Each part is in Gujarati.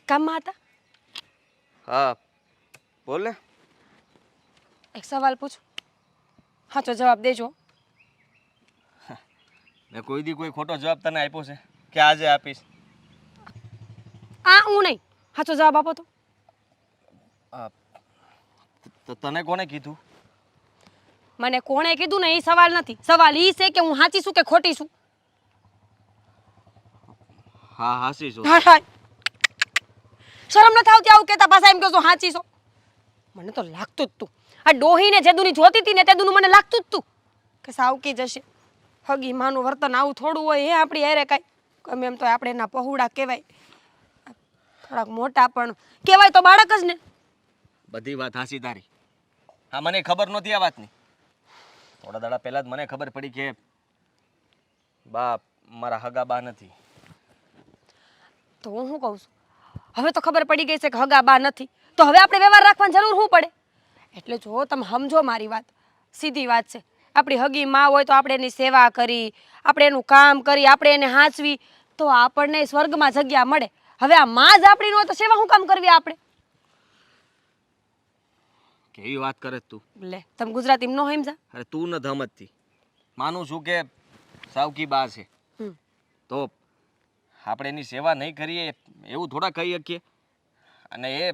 કામમાં હતા? હા બોલ ને. એક સવાલ પૂછું, સાચો જવાબ દેજો. મેં કોઈ દી કોઈ ખોટો જવાબ તને આપ્યો છે કે આજે આપીશ? હું નહીં, સાચો જવાબ આપો તો. તને કોણે કીધું? મને કોણે કીધું ને એ સવાલ નથી. સવાલ એ છે કે હું સાચી છું કે ખોટી છું. હા હાસી છું. હા શરમ નથી આવતી આવું કહેતા? પાછા એમ કહો છો સાચી છો. મને તો લાગતું જ તું આ ડોહીને જેદુની જોતી હતી ને તેદુનું મને લાગતું જ તું કે સાવકી જશે. હગી માનું વર્તન આવું થોડું હોય હે આપણી હારે? કાંઈ ગમે એમ તો આપણે એના પહોળા કહેવાય, થોડાક મોટા પણ કહેવાય તો બાળક જ ને. બધી વાત હાસી તારી. હા મને ખબર નહોતી આ વાતની. થોડા દાડા પહેલા જ મને ખબર પડી કે બા મારા હગા બા નથી. તો હું શું કહું છું, હવે તો ખબર પડી ગઈ છે કે હગા બા નથી, તો હવે આપણે વ્યવહાર રાખવાની જરૂર શું પડે? એટલે જો તમે સમજો મારી વાત, સીધી વાત છે. આપણી હગી માં હોય તો આપણે એની સેવા કરી, આપણે એનું કામ કરી, આપણે એને હાંચવી, તો આપણને સ્વર્ગમાં જગ્યા મળે. હવે આ માં જ આપણી ન હોય તો સેવા શું કામ કરવી આપણે? કેવી વાત કરે તું? લે તમે ગુજરાતીમાં ન સમજા? અરે તું ન સમજતી. માનું છું કે સાવકી બા છે તો આપણે એની સેવા નહીં કરીએ એવું થોડા કહી શકીએ? અને એ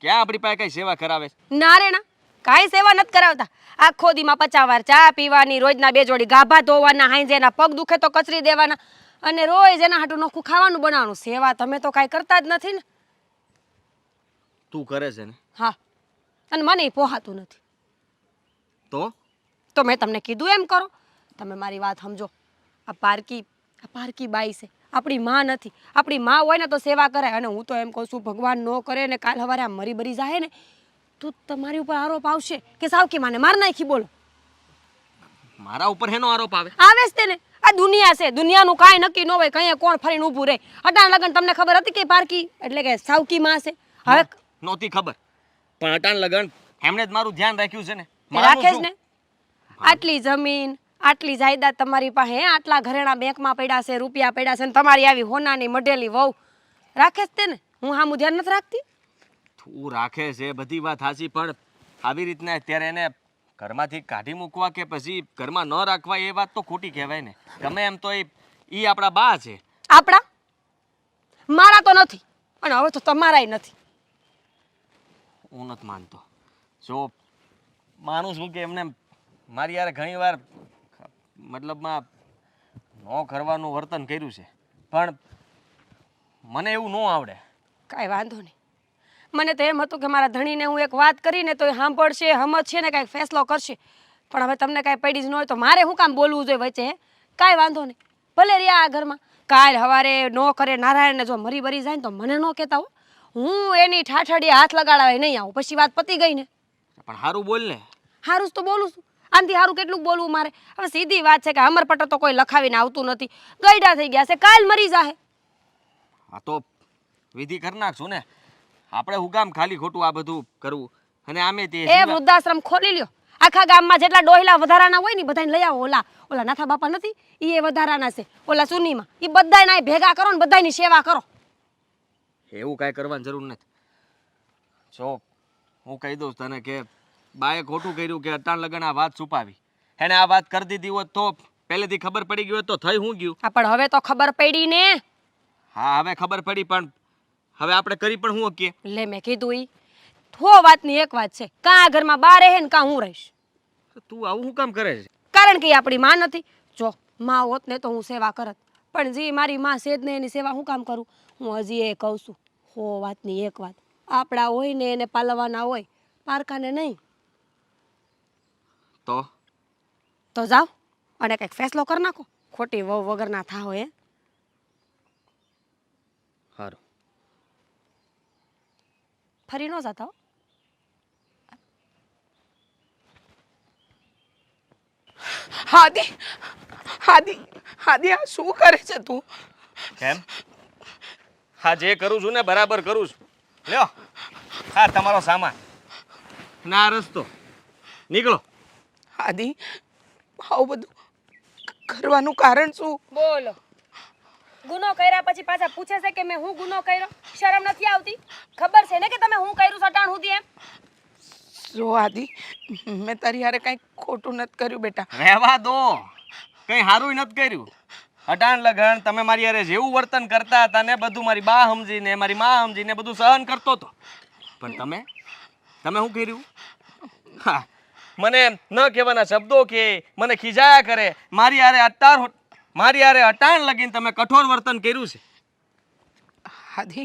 ક્યાં આપણી પાસે કઈ સેવા કરાવે? ના રે ના, કાંઈ સેવા નથી કરાવતા. આખો દીમાં 50 વાર ચા પીવાની, રોજના 2 જોડી ગાભા ધોવાના, હાંજે એના પગ દુખે તો કચરી દેવાના, અને રોજ એના હાટું નોખું ખાવાનું બનાવવાનું. સેવા તમે તો કાંઈ કરતા જ નથી ને. તું કરે છે ને? હા, અને મને પોહાતું નથી. તો મેં તમને કીધું એમ કરો. તમે મારી વાત સમજો. આ પારકી બાઈ છે, આપણી માં નથી. આપણી માં હોય ને તો સેવા કરાય. અને હું તો એમ કહું છું, ભગવાન ન કરે ને કાલ સવારે આ મરી બરી જાય ને તો તમારી ઉપર આરોપ આવશે કે સાવકી માને માર નાખી. બોલો મારા ઉપર હેનો આરોપ આવે? આવે જ તેને. આ દુનિયા છે, દુનિયાનું કાંઈ નક્કી ન હોય, કઈ કોણ ફરીને ઊભું રહે. અટાણ લગન તમને ખબર હતી કે પારકી એટલે કે સાવકી માં છે? હવે નહોતી ખબર, પણ અટાણ લગન એમણે જ મારું ધ્યાન રાખ્યું છે ને. રાખે જ ને. આટલી જમીન, આટલી જાયદાદ તમારી પાસે, આટલા ઘરેણા બેંકમાં પડ્યા છે, રૂપિયા પડ્યા છે, ને તમારી આવી હોનાની મઢેલી વહુ રાખે જ તે ને. હું સામું ધ્યાન નથી રાખતી? તું રાખે છે બધી વાત હાચી, પણ આવી રીતના અત્યારે એને ઘરમાંથી કાઢી મૂકવા કે પછી ઘરમાં ન રાખવા એ વાત તો ખોટી કહેવાય ને. ગમે એમ તો એ આપણા બા છે. આપણા? મારા તો નથી, અને હવે તો તમારાય નથી. હું નથી માનતો. જો માનું છું કે એમને મારી યાર ઘણી વાર મતલબમાં ન કરવાનું વર્તન કર્યું છે, પણ મને એવું ન આવડે. કાંઈ વાંધો નહીં. મને તો એમ હતું કે મારા ધણીને હું એક વાત કરીને તો એ સાંભળશે, સમજશે ને કાંઈક ફેસલો કરશે. પણ હવે તમને કાંઈ પડી જ ન હોય તો મારે શું કામ બોલવું જોઈએ વચ્ચે? હે કાંઈ વાંધો નહીં, ભલે રહ્યા આ ઘરમાં. કાલ સવારે ન કરે નારાયણને જો મરી બરી જાય ને તો મને ન કહેતા હો. હું એની ઠાઠડીએ હાથ લગાડવા નહીં આવું. પછી વાત પતી ગઈ ને. પણ સારું બોલ ને. સારું જ તો બોલું છું. આનાથી સારું કેટલું બોલવું મારે? હવે સીધી વાત છે કે અમરપટ્ટો તો કોઈ લખાવીને આવતું નથી. ગયડા થઈ ગયા છે, કાલ મરી જાહે. હા તો વિધિ કરી નાખશું ને આપણે. હું કામ ખાલી ખોટું આ બધું કરવું? અને આમે તે વૃદ્ધાશ્રમ ખોલી લ્યો. આખા ગામમાં જેટલા ડોહિલા વધારાના હોય ને બધાને લઈ આવો. ઓલા નાથા બાપા નથી એ વધારાના છે, ઓલા સુનીમાં, એ બધાને ભેગા કરો ને બધાની સેવા કરો. એવું કાંઈ કરવાની જરૂર નથી. જો હું કહી દઉં તને કે બાએ ખોટું કર્યું કે અટાણ લગન આ વાત છુપાવી. એને આ વાત કરી દીધી હોત તો પહેલેથી ખબર પડી ગઈ હોત તો થઈ હું ગયું. પણ હવે તો ખબર પડી ને. હા હવે ખબર પડી, પણ હવે આપણે કરી પણ શું શકીએ? લે મેં કીધું ઈ વાતની એક વાત છે, કાં ઘરમાં બા રહે ને કાં હું રહીશ. તું આવું શું કામ કરે છે? કારણ કે આપણી માં નથી. જો માં હોત ને તો હું સેવા કરત, પણ જે મારી માં છે જ ને એની સેવા હું કામ કરું? હું હજી એ કહું છું, વાતની એક વાત, આપણા હોય ને એને પાલવાના હોય, પારકાને નહીં. તો જાઓ અને કંઈક ફેસલો કરી નાખો. ખોટી વહુ વગરના થા હોય. સારું, ફરી ન જતા હો. હાદી આ શું કરે છે તું? કેમ? હા જે કરું છું ને બરાબર કરું છું. લ્યો હા તમારો સામાન ના રસ્તો નીકળો. આદિ આવું બધું કરવાનું કારણ શું? બોલો, ગુનો કર્યા પછી પાછા પૂછે છે કે મેં હું ગુનો કર્યો? શરમ નથી આવતી? ખબર છે ને કે તમે હું કર્યું સટાણ સુધી એમ? જો આદિ, મેં તારી હારે કાંઈ ખોટું નથી કર્યું બેટા. રહેવા દો, કંઈ સારું નથી કર્યું. અટાણ લગન તમે મારી હારે જેવું વર્તન કરતા હતા ને બધું મારી બા સમજીને મારી માં સમજીને બધું સહન કરતો હતો. પણ તમે શું કર્યું? હા, મને ન કહેવાના શબ્દો કે મને ખીજાયા કરે. મારી હારે અટાણ લગીને તમે કઠોર વર્તન કર્યું છે. આદિ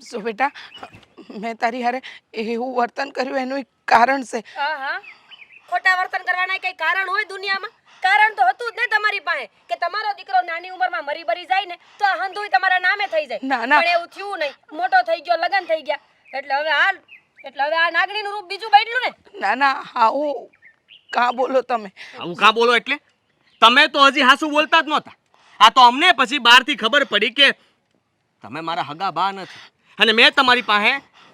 જો બેટા, મેં તારી હારે એવું વર્તન કર્યું એનું એક કારણ છે. હા, ખોટા વર્તન કરવાના કઈ કારણ હોય દુનિયામાં? કારણ તો હતું જ ને તમારી પાસે કે તમારો દીકરો નાની ઉંમરમાં મરી બરી જાય ને તો આ હંધુય તમારા નામે થઈ જાય. ના, ના. પણ એવું થયું નહીં, મોટો થઈ ગયો, લગ્ન થઈ ગયા, એટલે હવે આ નાગણીનું રૂપ બીજું બદલ્યું ને. ના ના, આવું કાં બોલો તમે? આવું કા બોલો એટલે? તમે તો હજી હાસુ બોલતા જ નહોતા. આ તો અમને પછી બહારથી ખબર પડી કે તમે મારા હગા બા નથી. અને મેં તમારી પાસે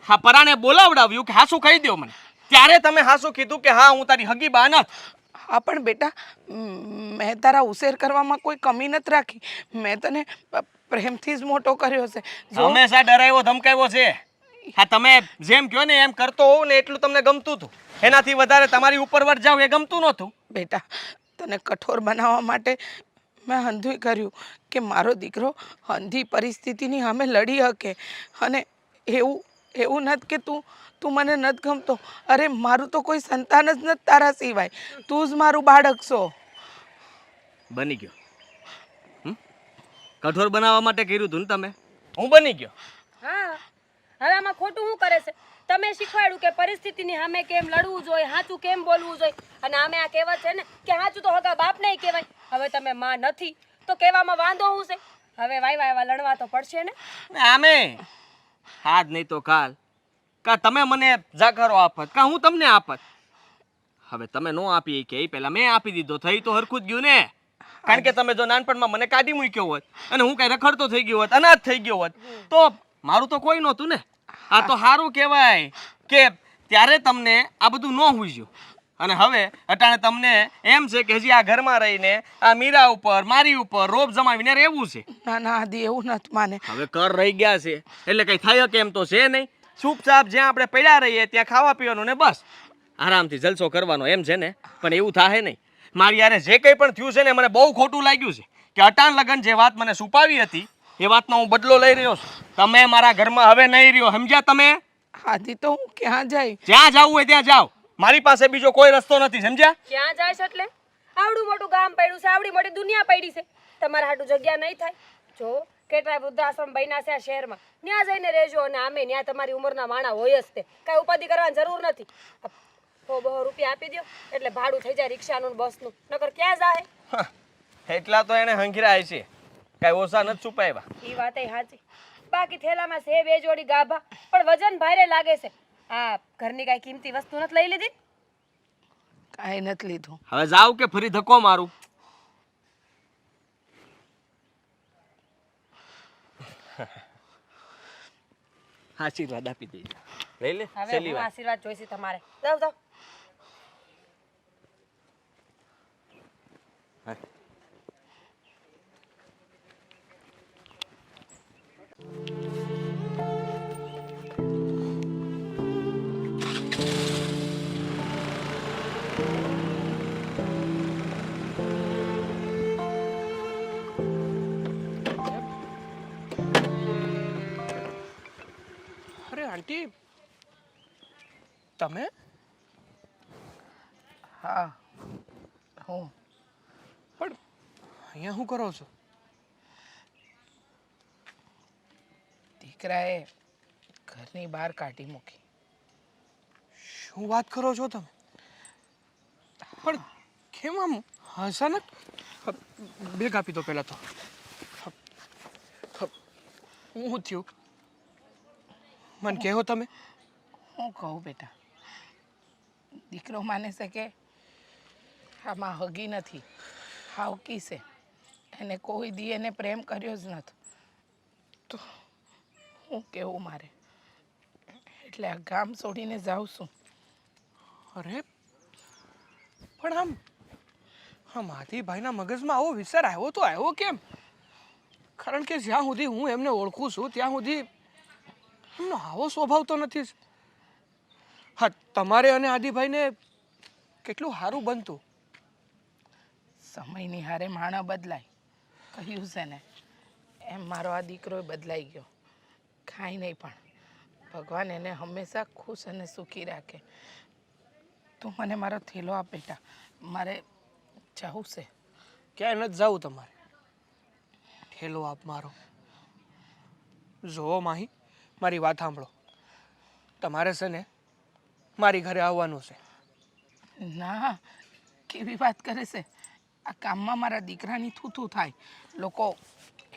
હા પરાણે બોલાવડાવ્યું કે હાસુ કહી દો મને. ત્યારે તમે હાસુ કીધું કે હા હું તારી હગી બા નથી. હા પણ બેટા, મેં તારા ઉછેર કરવામાં કોઈ કમી નથી રાખી. મેં તને પ્રેમથી જ મોટો કર્યો છે. જો હંમેશા ડરાવ્યો ધમકાવ્યો છે. હા, તમે જેમ કહો ને એમ કરતો હોવ ને એટલું તમને ગમતું હતું. એનાથી વધારે તમારી ઉપર વર જાવ એ ગમતું નહોતું. બેટા, તને કઠોર બનાવવા માટે મેં હંધુય કર્યું કે મારો દીકરો હંધી પરિસ્થિતિની સામે લડી શકે. અને એવું નથી કે તું મને નથી ગમતો. અરે મારું તો કોઈ સંતાન જ નથી તારા સિવાય. તું જ મારું બાળક છો. બની ગયો. કઠોર બનાવવા માટે કર્યું હતું ને તમે? હું બની ગયો. હા, હવે આમાં ખોટું શું કરે છે? તમે શીખવાડ્યું કે પરિસ્થિતિની સામે કેમ લડવું જોઈએ, સાચું કેમ બોલવું જોઈએ. અને આમે આ કહેવત છે ને કે સાચું તો હગા બાપને કહેવાય. હવે તમે માં નથી તો કહેવામાં વાંધો શું છે? હવે વાયવા લડવા તો પડશે ને. આમે આજ નહીં તો કાલ કા તમે મને જાકારો આપત કા હું તમને આપત. હવે તમે નો આપી કે પહેલા મેં આપી દીધો, થઈ તો હરખું જ ગયું ને. કારણ કે તમે જો નાનપણમાં મને કાઢી મૂક્યો હોત અને હું કઈ રખડતો થઈ ગયો હોત, અનાથ થઈ ગયો હોત, તો મારું તો કોઈ નહોતું ને. આ તો સારું કહેવાય કે ત્યારે તમને આ બધું ન હુજ્યું. અને હવે અટાણે તમને એમ છે કે હજી આ ઘરમાં રહીને આ મીરા ઉપર મારી ઉપર રોબ જમાવીને રહેવું છે. ના ના આદિ, એવું નથી માને. હવે કર રહી ગયા છે એટલે કઈ થાય કેમ તો છે નહીં. ચૂપચાપ જ્યાં આપણે પડ્યા રહીએ ત્યાં ખાવા પીવાનું ને બસ આરામથી જલસો કરવાનો એમ છે ને. પણ એવું થાય નહીં. મારી યારે જે કંઈ પણ થયું છે ને મને બહુ ખોટું લાગ્યું છે કે અટાણ લગન જે વાત મને છુપાવી હતી એ વાતનો હું બદલો લઈ રહ્યો છું. તમે મારા ઘરમાં હવે નહીં રહ્યો, સમજ્યા તમે? આદિ તો હું ક્યાં જાય? જ્યાં જવું હોય ત્યાં જાઓ. મારી પાસે બીજો કોઈ રસ્તો નથી, સમજ્યા? ક્યાં જાય છે એટલે? આવડું મોટું ગામ પડ્યું છે, આવડી મોટી દુનિયા પડી છે, તમારા હાટું જગ્યા નહીં થાય? જો કેટલાય વૃદ્ધાશ્રમ બન્યા છે આ શહેરમાં, ત્યાં જઈને રહેજો. અને આમે ત્યાં તમારી ઉંમરના માણા હોય જ તે, કાંઈ ઉપાધિ કરવાની જરૂર નથી. 100-200 રૂપિયા આપી દો એટલે ભાડું થઈ જાય રિક્ષાનું ને બસનું. નકર ક્યાં જાય? એટલા તો એને હંગીરાય છે, કાંઈ ઓછા નથી છુપાવ્યા. એ વાત સાચી. બાકી થેલામાં છે 2 જોડી ગાભા, પણ વજન ભારે લાગે છે. આ ઘરની કાંઈ કિંમતી વસ્તુ નથી લઈ લીધી? કાંઈ નથી લીધું. હવે જાવ કે ફરી ધક્કો મારું? આશીર્વાદ આપી દેજો. લઈ લે. હવે હું આશીર્વાદ જોઈશે તમારે. જાવ જાવ. અરે આંટી, તમે? હા, હું. પણ અહીંયા શું કરો છો? દીકરાએ ઘરની બહાર કાઢી મૂકી. શું વાત કરો છો તમે? પણ કેમ આમ અચાનક? બેગ આપી દો પહેલાં તો. શું થયું? મને કહો તમે. હું કહું બેટા, દીકરો માને છે કે આમાં હગી નથી, હાવકી છે. એને કોઈ દી એને પ્રેમ કર્યો જ નથી. તો હું કેવું મારે? એટલે આ ગામ છોડીને જાઉં છું. અરે પણ આમ હા, માધીભાઈના મગજમાં આવો વિચાર આવ્યો તો આવ્યો કેમ? કારણ કે જ્યાં સુધી હું એમને ઓળખું છું ત્યાં સુધી એમનો આવો સ્વભાવ તો નથી જ. હા, તમારે અને આદિભાઈને કેટલું સારું બનતું. સમયની હારે માણસ બદલાય કહ્યું છે ને, એમ મારો આ દીકરો બદલાઈ ગયો. કાંઈ નહીં, પણ ભગવાન એને હંમેશા ખુશ અને સુખી રાખે. તું મને મારો થેલો આપ બેટા, મારે જવું છે. ક્યાંય નથી જવું તમારે. થેલો આપ મારો. જુઓ માહી, મારી વાત સાંભળો. તમારે છે ને મારી ઘરે આવવાનું છે. ના, કેવી વાત કરે છે? આ કામમાં મારા દીકરાની થૂથું થાય, લોકો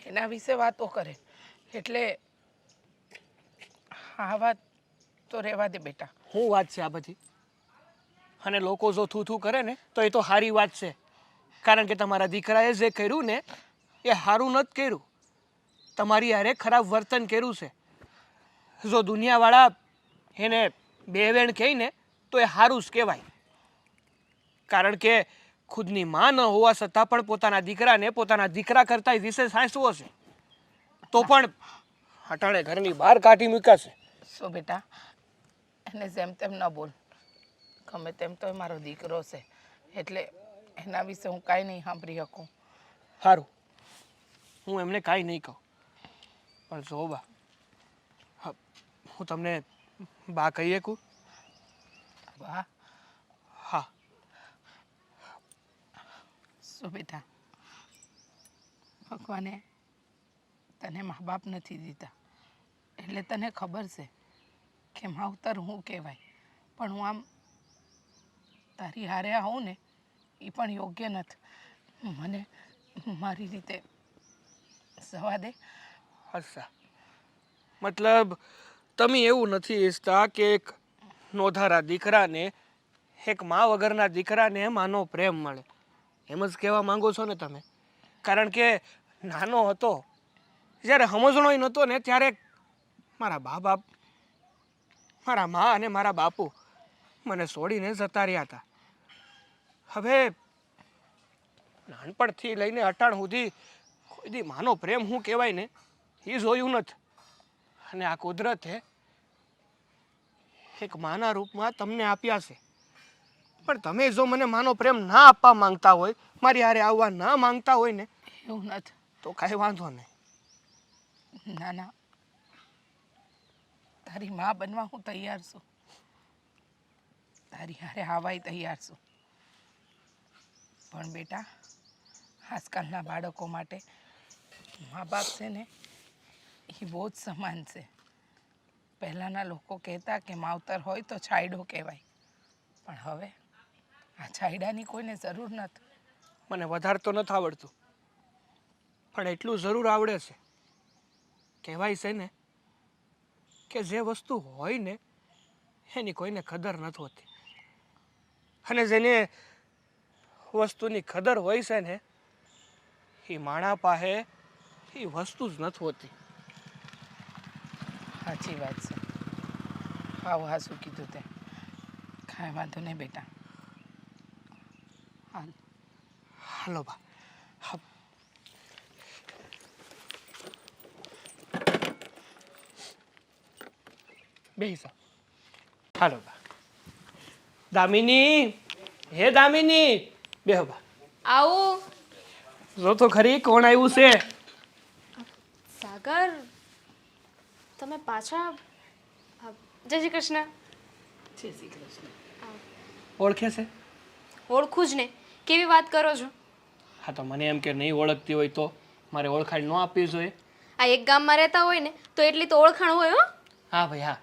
એના વિશે વાતો કરે, એટલે આ વાત તો રહેવા દે બેટા. શું વાત છે આ બધી? અને લોકો જો થૂથું કરે ને તો એ તો સારી વાત છે, કારણ કે તમારા દીકરાએ જે કર્યું ને એ સારું નથી કર્યું. તમારી હારે ખરાબ વર્તન કર્યું છે. જો દુનિયાવાળા એને બે વેણ કહે ને તો એ સારું જ કહેવાય, કારણ કે ખુદની માં ન હોવા છતાં પણ પોતાના દીકરાને પોતાના દીકરા કરતાં વિશેષ હાંસવો છે, તો પણ હટાણે ઘરની બહાર કાઢી મૂક્યા છે. શું બેટા, એને જેમ તેમ ન બોલ. ગમે તેમ તો એ મારો દીકરો છે, એટલે એના વિશે હું કાંઈ નહીં સાંભળી શકું. સારું, હું એમને કાંઈ નહીં કહું. પણ જો બા, હું તમને બા કહી શકું? બા? હા. શું બેટા, ભગવાને તને મા બાપ નથી દીધા, એટલે તને ખબર છે કે માવતર હું કહેવાય. પણ હું આમ તારી હારે આવું ને એ પણ યોગ્ય નથી. મને મારી રીતે જવા દે. અચ્છા, મતલબ તમે એવું નથી ઈચ્છતા કે એક નોધારા દીકરાને એક મા વગરના દીકરાને માનો પ્રેમ મળે, એમ જ કહેવા માંગો છો ને તમે? કારણ કે નાનો હતો જ્યારે સમજણોય નહોતો ને ત્યારે મારા બા બાપ, મારા મા અને મારા બાપુ મને છોડીને જતા રહ્યા હતા. હવે નાનપણથી લઈને અટાણ સુધી કોઈ દી માનો પ્રેમ શું કહેવાય ને એ જોયું નથી. અને આ કુદરતે એક માના રૂપમાં તમને આપ્યા છે. પણ તમે જો મને માનો પ્રેમ ના આપવા માંગતા હોય, મારી હારે આવવા ના માંગતા હોય ને, એવું નથી તો કાંઈ વાંધો નહીં. ના ના, તારી મા બનવા હું તૈયાર છું. તારી હારે આવવાય તૈયાર છું. પણ બેટા, આજકાલના બાળકો માટે મા બાપ છે ને એ બહુ જ સમાન છે. પહેલાંના લોકો કહેતા કે માવતર હોય તો છાંયડો કહેવાય, પણ હવે આ છાંયડાની કોઈને જરૂર નથી. મને વધારે તો નથી આવડતું, પણ એટલું જરૂર આવડે છે. કહેવાય છે ને કે જે વસ્તુ હોય ને એની કોઈને કદર નથી હોતી, અને જેને વસ્તુની કદર હોય છે ને એ માણા પાસે એ વસ્તુ જ નથી હોતી. સાચી વાત છે. આવું હાસું કીધું તે. કાંઈ વાંધો નહીં બેટા. હાલ, હાલો બા. બેસા. હાલો બા. દામિની, હે દામિની, બેહો બા. આવું. જો તો ખરી કોણ આવ્યું છે. સાગર, તમે પાછા? જય શ્રી કૃષ્ણ. જય શ્રી કૃષ્ણ. ઓળખે છે? ઓળખું જ ને, કેવી વાત કરો છો? હા, તો મને એમ કે નહીં ઓળખતી હોય તો મારે ઓળખાણ ન આપવી જોઈએ. આ એક ગામમાં રહેતા હોય ને તો એટલી તો ઓળખાણ હોય. હો હા ભાઈ, હા,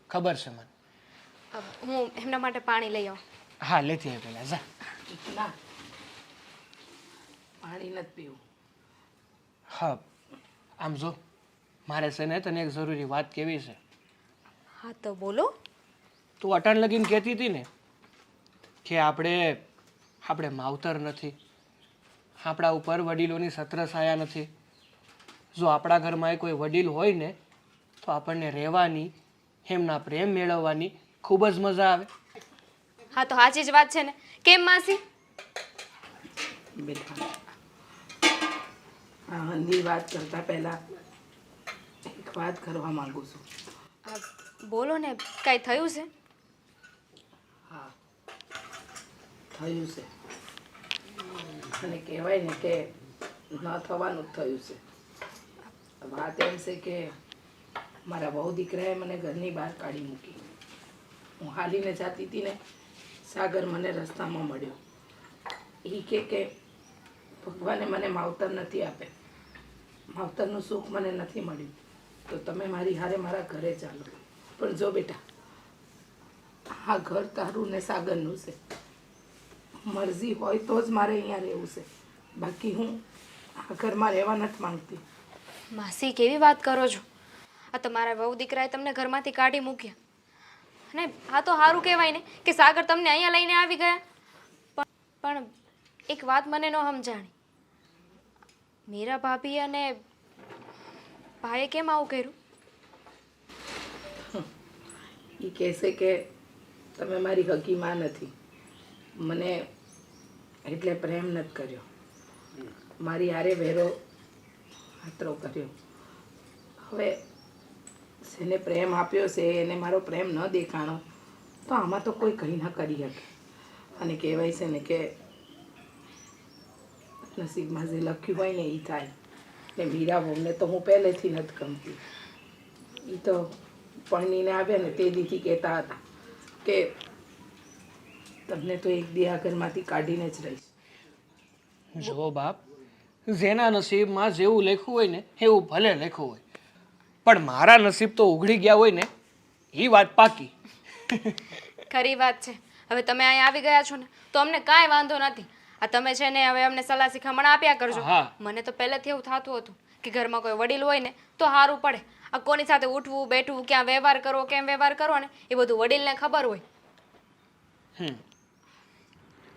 ખબર છે મને. હું એમના માટે પાણી લઈ આવું. હા, લેતી આવ પેલા જા. પાણી નથી પીવું. હા, આમ જો, મારે છે ને તને એક જરૂરી વાત કહેવી છે. હા તો બોલો. તું અટાણ લગીને કહેતી હતી ને કે આપણે માવતર નથી, આપણા ઉપર વડીલોની છત્રછાયા નથી. જો આપણા ઘરમાં કોઈ વડીલ હોય ને તો આપણને રહેવાની, એમના પ્રેમ મેળવવાની ખૂબ જ મજા આવે. હા તો સાચી જ વાત છે ને. કેમ માસી? બેટા આ હંધી વાત કરતા પહેલા એક વાત કરવા માંગુ છું. બોલો ને કાંઈ થયું છે? હા થયું છે અને કહેવાય ને કે ન થવાનું જ થયું છે. વાત એમ છે કે મારા વહુ દીકરાએ મને ઘરની બહાર કાઢી મૂકી. હું હાલીને જતી હતી ને, સાગર મને રસ્તામાં મળ્યો. એ કે ભગવાને મને માવતર નથી આપે, માવતરનું સુખ મને નથી મળ્યું, તો તમે મારી હારે મારા ઘરે ચાલો. પણ જો બેટા, આ ઘર તારું ને સાગરનું છે. મરજી હોય તો જ મારે અહીંયા રહેવું છે, બાકી હું આ ઘરમાં રહેવા નથી માંગતી. માસી કેવી વાત કરો છો? આ તમારા વહુ દીકરાએ તમને ઘરમાંથી કાઢી મૂક્યા, અને આ તો સારું કહેવાય ને કે સાગર તમને અહીંયા લઈને આવી ગયા. પણ એક વાત મને ન સમજાણી, મીરા ભાભી અને ભાઈએ કેમ આવું કર્યું? એ કહેશે કે તમે મારી હકી માં નથી, મને એટલે પ્રેમ નથી કર્યો, મારી હારે વેરો આતરો કર્યો. હવે જેને પ્રેમ આપ્યો છે એને મારો પ્રેમ ન દેખાણો તો આમાં તો કોઈ કંઈ ના કરી શકે. અને કહેવાય છે ને કે નસીબમાં જે લખ્યું હોય ને એ થાય. ને મીરા વહુને તો હું પહેલેથી નથી ગમતી. એ તો પરણીને આવ્યા ને તે દીથી કહેતા હતા કે તમને તો એક દી આ ઘરમાંથી કાઢીને જ રહીશ. જો બાપ, જેના નસીબમાં જેવું લખ્યું હોય ને એવું ભલે લખ્યું હોય, પણ મારા નસીબ તો ઉઘડી ગયા હોય ને એ વાત પાકી. ખરી વાત છે. હવે તમે અહીંયા આવી ગયા છો ને તો અમને કાંઈ વાંધો નથી. આ તમે છે ને હવે અમને સલાહ શિખામણ આપ્યા કરજો. હા. મને તો પહેલેથી એવું થતું હતું કે ઘરમાં કોઈ વડીલ હોય ને તો સારું પડે. આ કોની સાથે ઉઠવું બેઠવું, ક્યાં વ્યવહાર કરવો, કેમ વ્યવહાર કરવો ને એ બધું વડીલને ખબર હોય.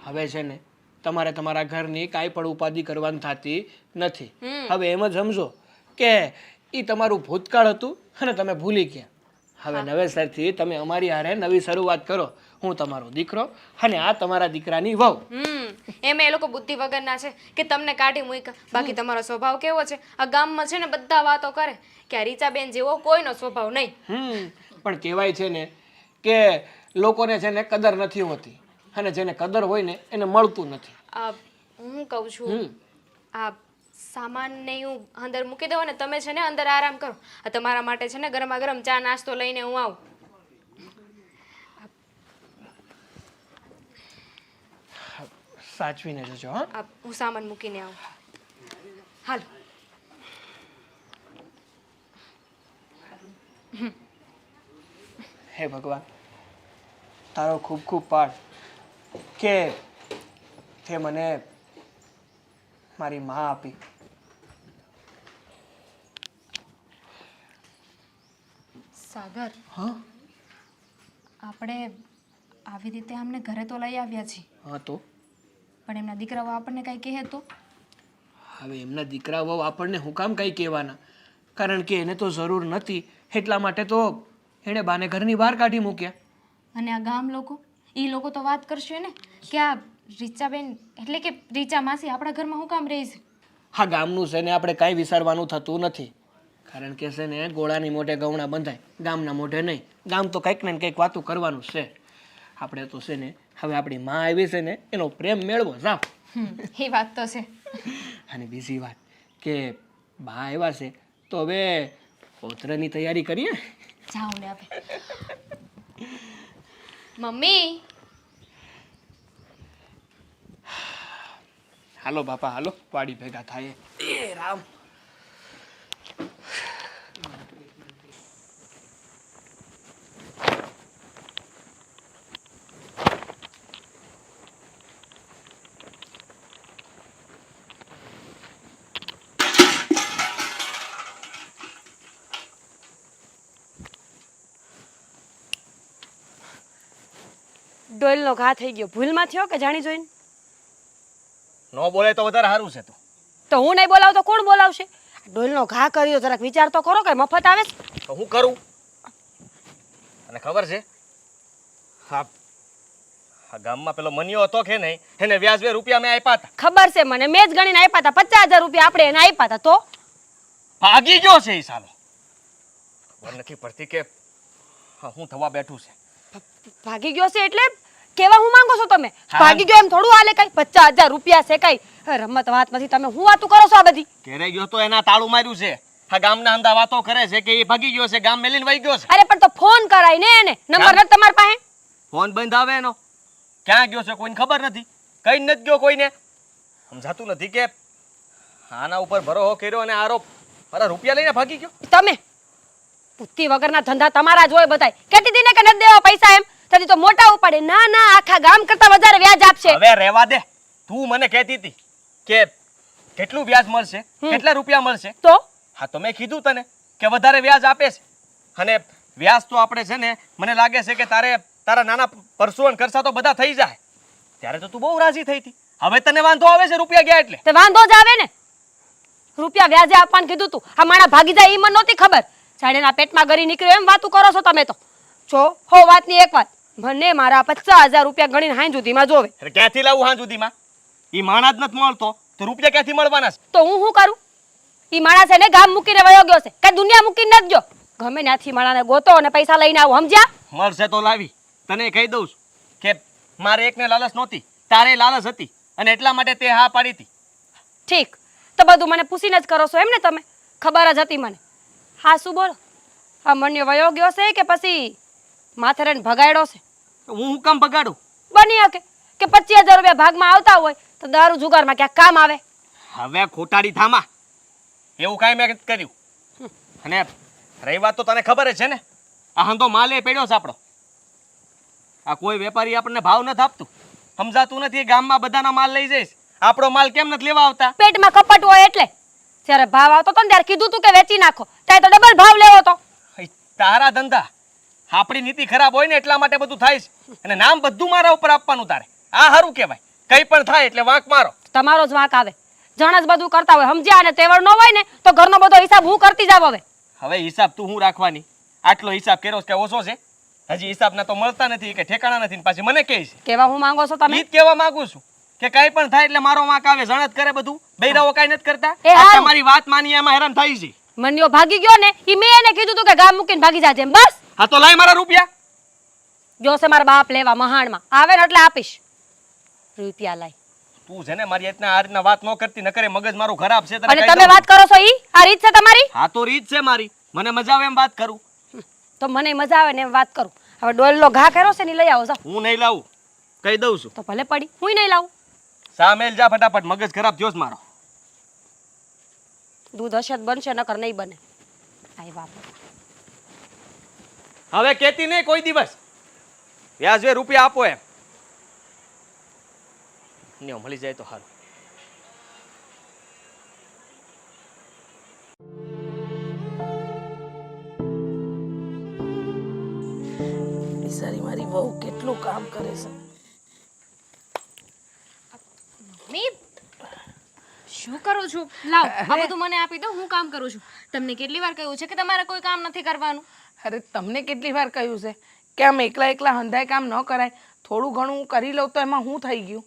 હવે છે ને તમારે તમારા ઘરની કાંઈ પણ ઉપાધિ કરવાની થતી નથી. હવે એમ જ સમજો કે એ તમારું ભૂતકાળ હતું અને તમે ભૂલી ગયા. હવે નવેસરથી તમે અમારી હારે નવી શરૂઆત કરો. હું તમારો દીકરો અને આ તમારા દીકરાની વહુ. એમ એ લોકો બુદ્ધિ વગરના છે કે તમને કાઢી મૂક્યા. બાકી તમારો સ્વભાવ કેવો છે? આ ગામમાં છે ને બધા વાતો કરે કે આ રીચાબેન જેવો કોઈનો સ્વભાવ નહીં. પણ કહેવાય છે ને કે લોકોને છે ને કદર નથી હોતી, અને જેને કદર હોય ને એને મળતું નથી. હું કહું છું, આ સામાન ને હું અંદર મૂકી દઉં ને તમે છે ને અંદર આરામ કરો. આ તમારા માટે છે ને ગરમા ગરમ ચા નાસ્તો લઈને હું આવું. સાચવીને જજો. હા, હું સામાન મૂકીને આવું. હાલો. હે ભગવાન, તારો ખૂબ ખૂબ પાઠ કે તે મને મારી માં આપી. સાગર, હા આપણે આવી રીતે અમને ઘરે તો લઈ આવ્યા છીએ, હા તો પણ એમના દીકરાઓ આપણને કાંઈ કહે તો? હવે એમના દીકરા વહુ આપણને હું કામ કંઈ કહેવાના? કારણ કે એને તો જરૂર નથી એટલા માટે તો એણે બાને ઘરની બહાર કાઢી મૂક્યા. અને આ ગામ લોકો, એ લોકો તો વાત કરશે ને કે આ રીચાબેન એટલે કે રીચા માસી આપણા ઘરમાં હું કામ રહે છે? હા, ગામનું છે ને આપણે કાંઈ વિચારવાનું થતું નથી. કારણ કે છે ને ગોળાની મોઢે ગવણા બંધાય, ગામના મોઢે નહીં. ગામ તો કંઈક ને કંઈક વાતું કરવાનું છે. આપણે તો છે ને હવે આપણી માં આવી છે ને એનો પ્રેમ મેળવો જાવ. એ વાત તો છે. અને બીજી વાત કે બા આવ્યા છે તો હવે પોતરાની તૈયારી કરીએ. જાઓ ને આપણે. મમ્મી, હાલો બાપા હાલો, વાડી ભેગા થાય. એ રામ. ડોલનો ઘા થઈ ગયો. ભૂલમાં થયો કે જાણી જોઈને? ન બોલે તો વધારે સારું છે. તો હું નહીં બોલાવું તો કોણ બોલાવશે? ડોલનો ઘા કર્યો, જરાક વિચાર તો કરો કે મફત આવે છે? તો હું કરું? અને ખબર છે, હા આ ગામમાં પેલો મનિયો હતો કે નહીં, એને વ્યાજે રૂપિયા મેં આપ્યા હતા. ખબર છે મને, મેં જ ગણીને આપ્યા હતા 50,000 રૂપિયા આપણે એને આપ્યા હતા. તો ભાગી ગયો છે એ સાલો. ખબર નથી પડતી કે હું થવા બેઠું છે. ભાગી ગયો છે એટલે કેવા હું માંગો છો તમે? હા. ભાગી ગયો એમ થોડું હાલે? કઈ 50,000 રૂપિયા છે કઈ રમત વાત નથી. તમે હું વાતું કરો છો આ બધી? ઘેરે ગયો તો એના તાળું માર્યું છે. આ ગામના અંદા વાતો કરે છે કે એ ભાગી ગયો છે, ગામ મેલીને વહી ગયો છે. અરે પણ તો ફોન કરાય ને એને, નંબર નથી તમારી પાસે? ફોન બંધ આવે એનો. ક્યાં ગયો છે કોઈને ખબર નથી, કઈ નથી ગયો કોઈને. સમજાતું નથી કે આના ઉપર ભરોસો કર્યો અને આરોપ મારા રૂપિયા લઈને ભાગી ગયો. તમે બુદ્ધિ વગરના ધંધા તમારા જ હોય બધાય. કેતી હતી ને કે નથી દેવા પૈસા એમ, તેથી તો મોટા ઉપાડે. ના ના, આખા ગામ કરતા વધારે વ્યાજ આપશે. હવે રહેવા દે. તું મને કહેતી હતી કે કેટલું વ્યાજ મળશે, કેટલા રૂપિયા મળશે. તો હા તો મેં કીધું તને કે વધારે વ્યાજ આપે છે. અને વ્યાજ તો આપણે છે ને, મને લાગે છે કે તારા નાના પરસુવન ખર્ચા તો બધા થઈ જાય. ત્યારે તો તું બહુ રાજી થઈ હતી. હવે તને વાંધો આવે છે રૂપિયા ગયા એટલે? તે વાંધો જ આવે ને. રૂપિયા વ્યાજે આપવાનું કીધું તું, આ માણા ભાગી જાય ઈ મને નહોતી ખબર. સાડેના પેટમાં ગરી નીકળ્યો એમ વાતું કરો છો તમે તો. જો હો વાતની એક વાત, મને મારા 50,000 રૂપિયા ગણીને હાઈ સુધીમાં જોવે. અરે ક્યાંથી લાવું હા સુધીમાં? ઈ માણા જ નથી મળતો તો રૂપિયા ક્યાંથી મળવાના છે? તો હું શું કરું? ઈ માણસ એને ગામ મૂકીને વયો ગયો છે, કઈ દુનિયા મૂકીને નથી ગયો. ગમે ત્યાંથી માણાને ગોતો અને પૈસા લઈને આવો, સમજ્યા? મળશે તો લાવી. તને કહી દઉં છું કે મારે એકને લાલચ નહોતી, તારે લાલચ હતી અને એટલા માટે તે હા પાડી હતી. ઠીક, તો બધું મને પૂછીને જ કરો છો એમ ને તમે? ખબર જ હતી મને. હા શું બોલો? આ મન્યો વયો ગયો છે કે પછી માથે રહીને ભગાડ્યો છે? હું કામ બગાડું? બની શકે કે 25,000 રૂપિયા ભાગમાં આવતા હોય તો દારૂ જુગારમાં ક્યાંક કામ આવે. હવે ખોટાડી થામા, એવું કાંઈ મેં કર્યું. અને રહી વાત તો તને ખબર જ છે ને, આ હંધો માલે પડ્યો છે આપણો. આ કોઈ વેપારી આપણને ભાવ નથી આપતું. સમજાતું નથી, એ ગામમાં બધાનો માલ લઈ જઈશ, આપણો માલ કેમ નથી લેવા આવતા? પેટમાં કપટ હોય એટલે. જ્યારે ભાવ આવતો હતો ને ત્યારે કીધું તું કે વેચી નાખો, ત્યારે તો ડબલ ભાવ લેવો તો. હઈ, તારા ધંધા, આપણી નીતિ ખરાબ હોય ને એટલા માટે બધું થાય છે. અને નામ બધું મારા ઉપર આપવાનું તારે. આ સારું કહેવાય. કંઈ પણ થાય એટલે વાંક મારો. તમારો જ વાંક આવે. જણ જ બધું કરતા હોય, સમજ્યા? અને તેવડ ન હોય ને તો ઘરનો બધો હિસાબ હું કરતી જાવ. હવે હિસાબ તું હું રાખવાની? આટલો હિસાબ કર્યો કે ઓછો છે? હજી હિસાબના તો મળતા નથી કે ઠેકાણા નથી, ને પાછી મને કહે છે. કેવા હું માંગો છો તમે? ઈ જ કહેવા માંગુ છું કે કાંઈ પણ થાય એટલે મારો વાંક આવે. જણ જ કરે બધું, બૈરાઓ કાંઈ નથી કરતા. એ હારું. આ તમારી વાત માની એમાં હેરાન થાય છે. મન્યો ભાગી ગયો ને, ઈ મેં એને કીધું તું કે ગામ મૂકીને ભાગી જાજે એમ. બસ હા તો લાય મારા રૂપિયા. જો છે મારા બાપ લેવા મહાણમાં આવે ને એટલે આપીશ. રૂપિયા લાય. તું છે ને મારી આ રીતના વાત ન કરતી, નકરે મગજ મારું ખરાબ છે. તને અને કહી તમે દઉં. વાત કરો છો ઈ આ રીત છે તમારી? હા તો રીત છે મારી, મને મજા આવે એમ વાત કરું. તો મને મજા આવે ને એમ વાત કરું. હવે ડોલનો ઘા કર્યો છે ને ઈ લઈ આવો જાઓ. હું નહીં લાવું, કહી દઉં છું. તો ભલે પડી, હું નહીં લાવું. સામેલ જા ફટાફટ, મગજ ખરાબ થયો છે મારો. દૂધ હશે તો બનશે, નકર નહીં બને. આય બાપ. હવે કેતી નહીં કોઈ દિવસ વ્યાજે રૂપિયા આપો એમ. ન્યો મળી જાય તો સારું. બિચારી મારી બહુ કેટલું કામ કરે છે. મમ્મી શું કરું છું? લાવ આ બધું મને આપી દો, હું કામ કરું છું. તમને કેટલી વાર કહ્યું છે કે તમારે કોઈ કામ નથી કરવાનું? અરે તમને કેટલી વાર કહ્યું છે કે આમ એકલા એકલા હંધાય કામ ન કરાય. થોડું ઘણું હું કરી લઉં તો એમાં શું થઈ ગયું?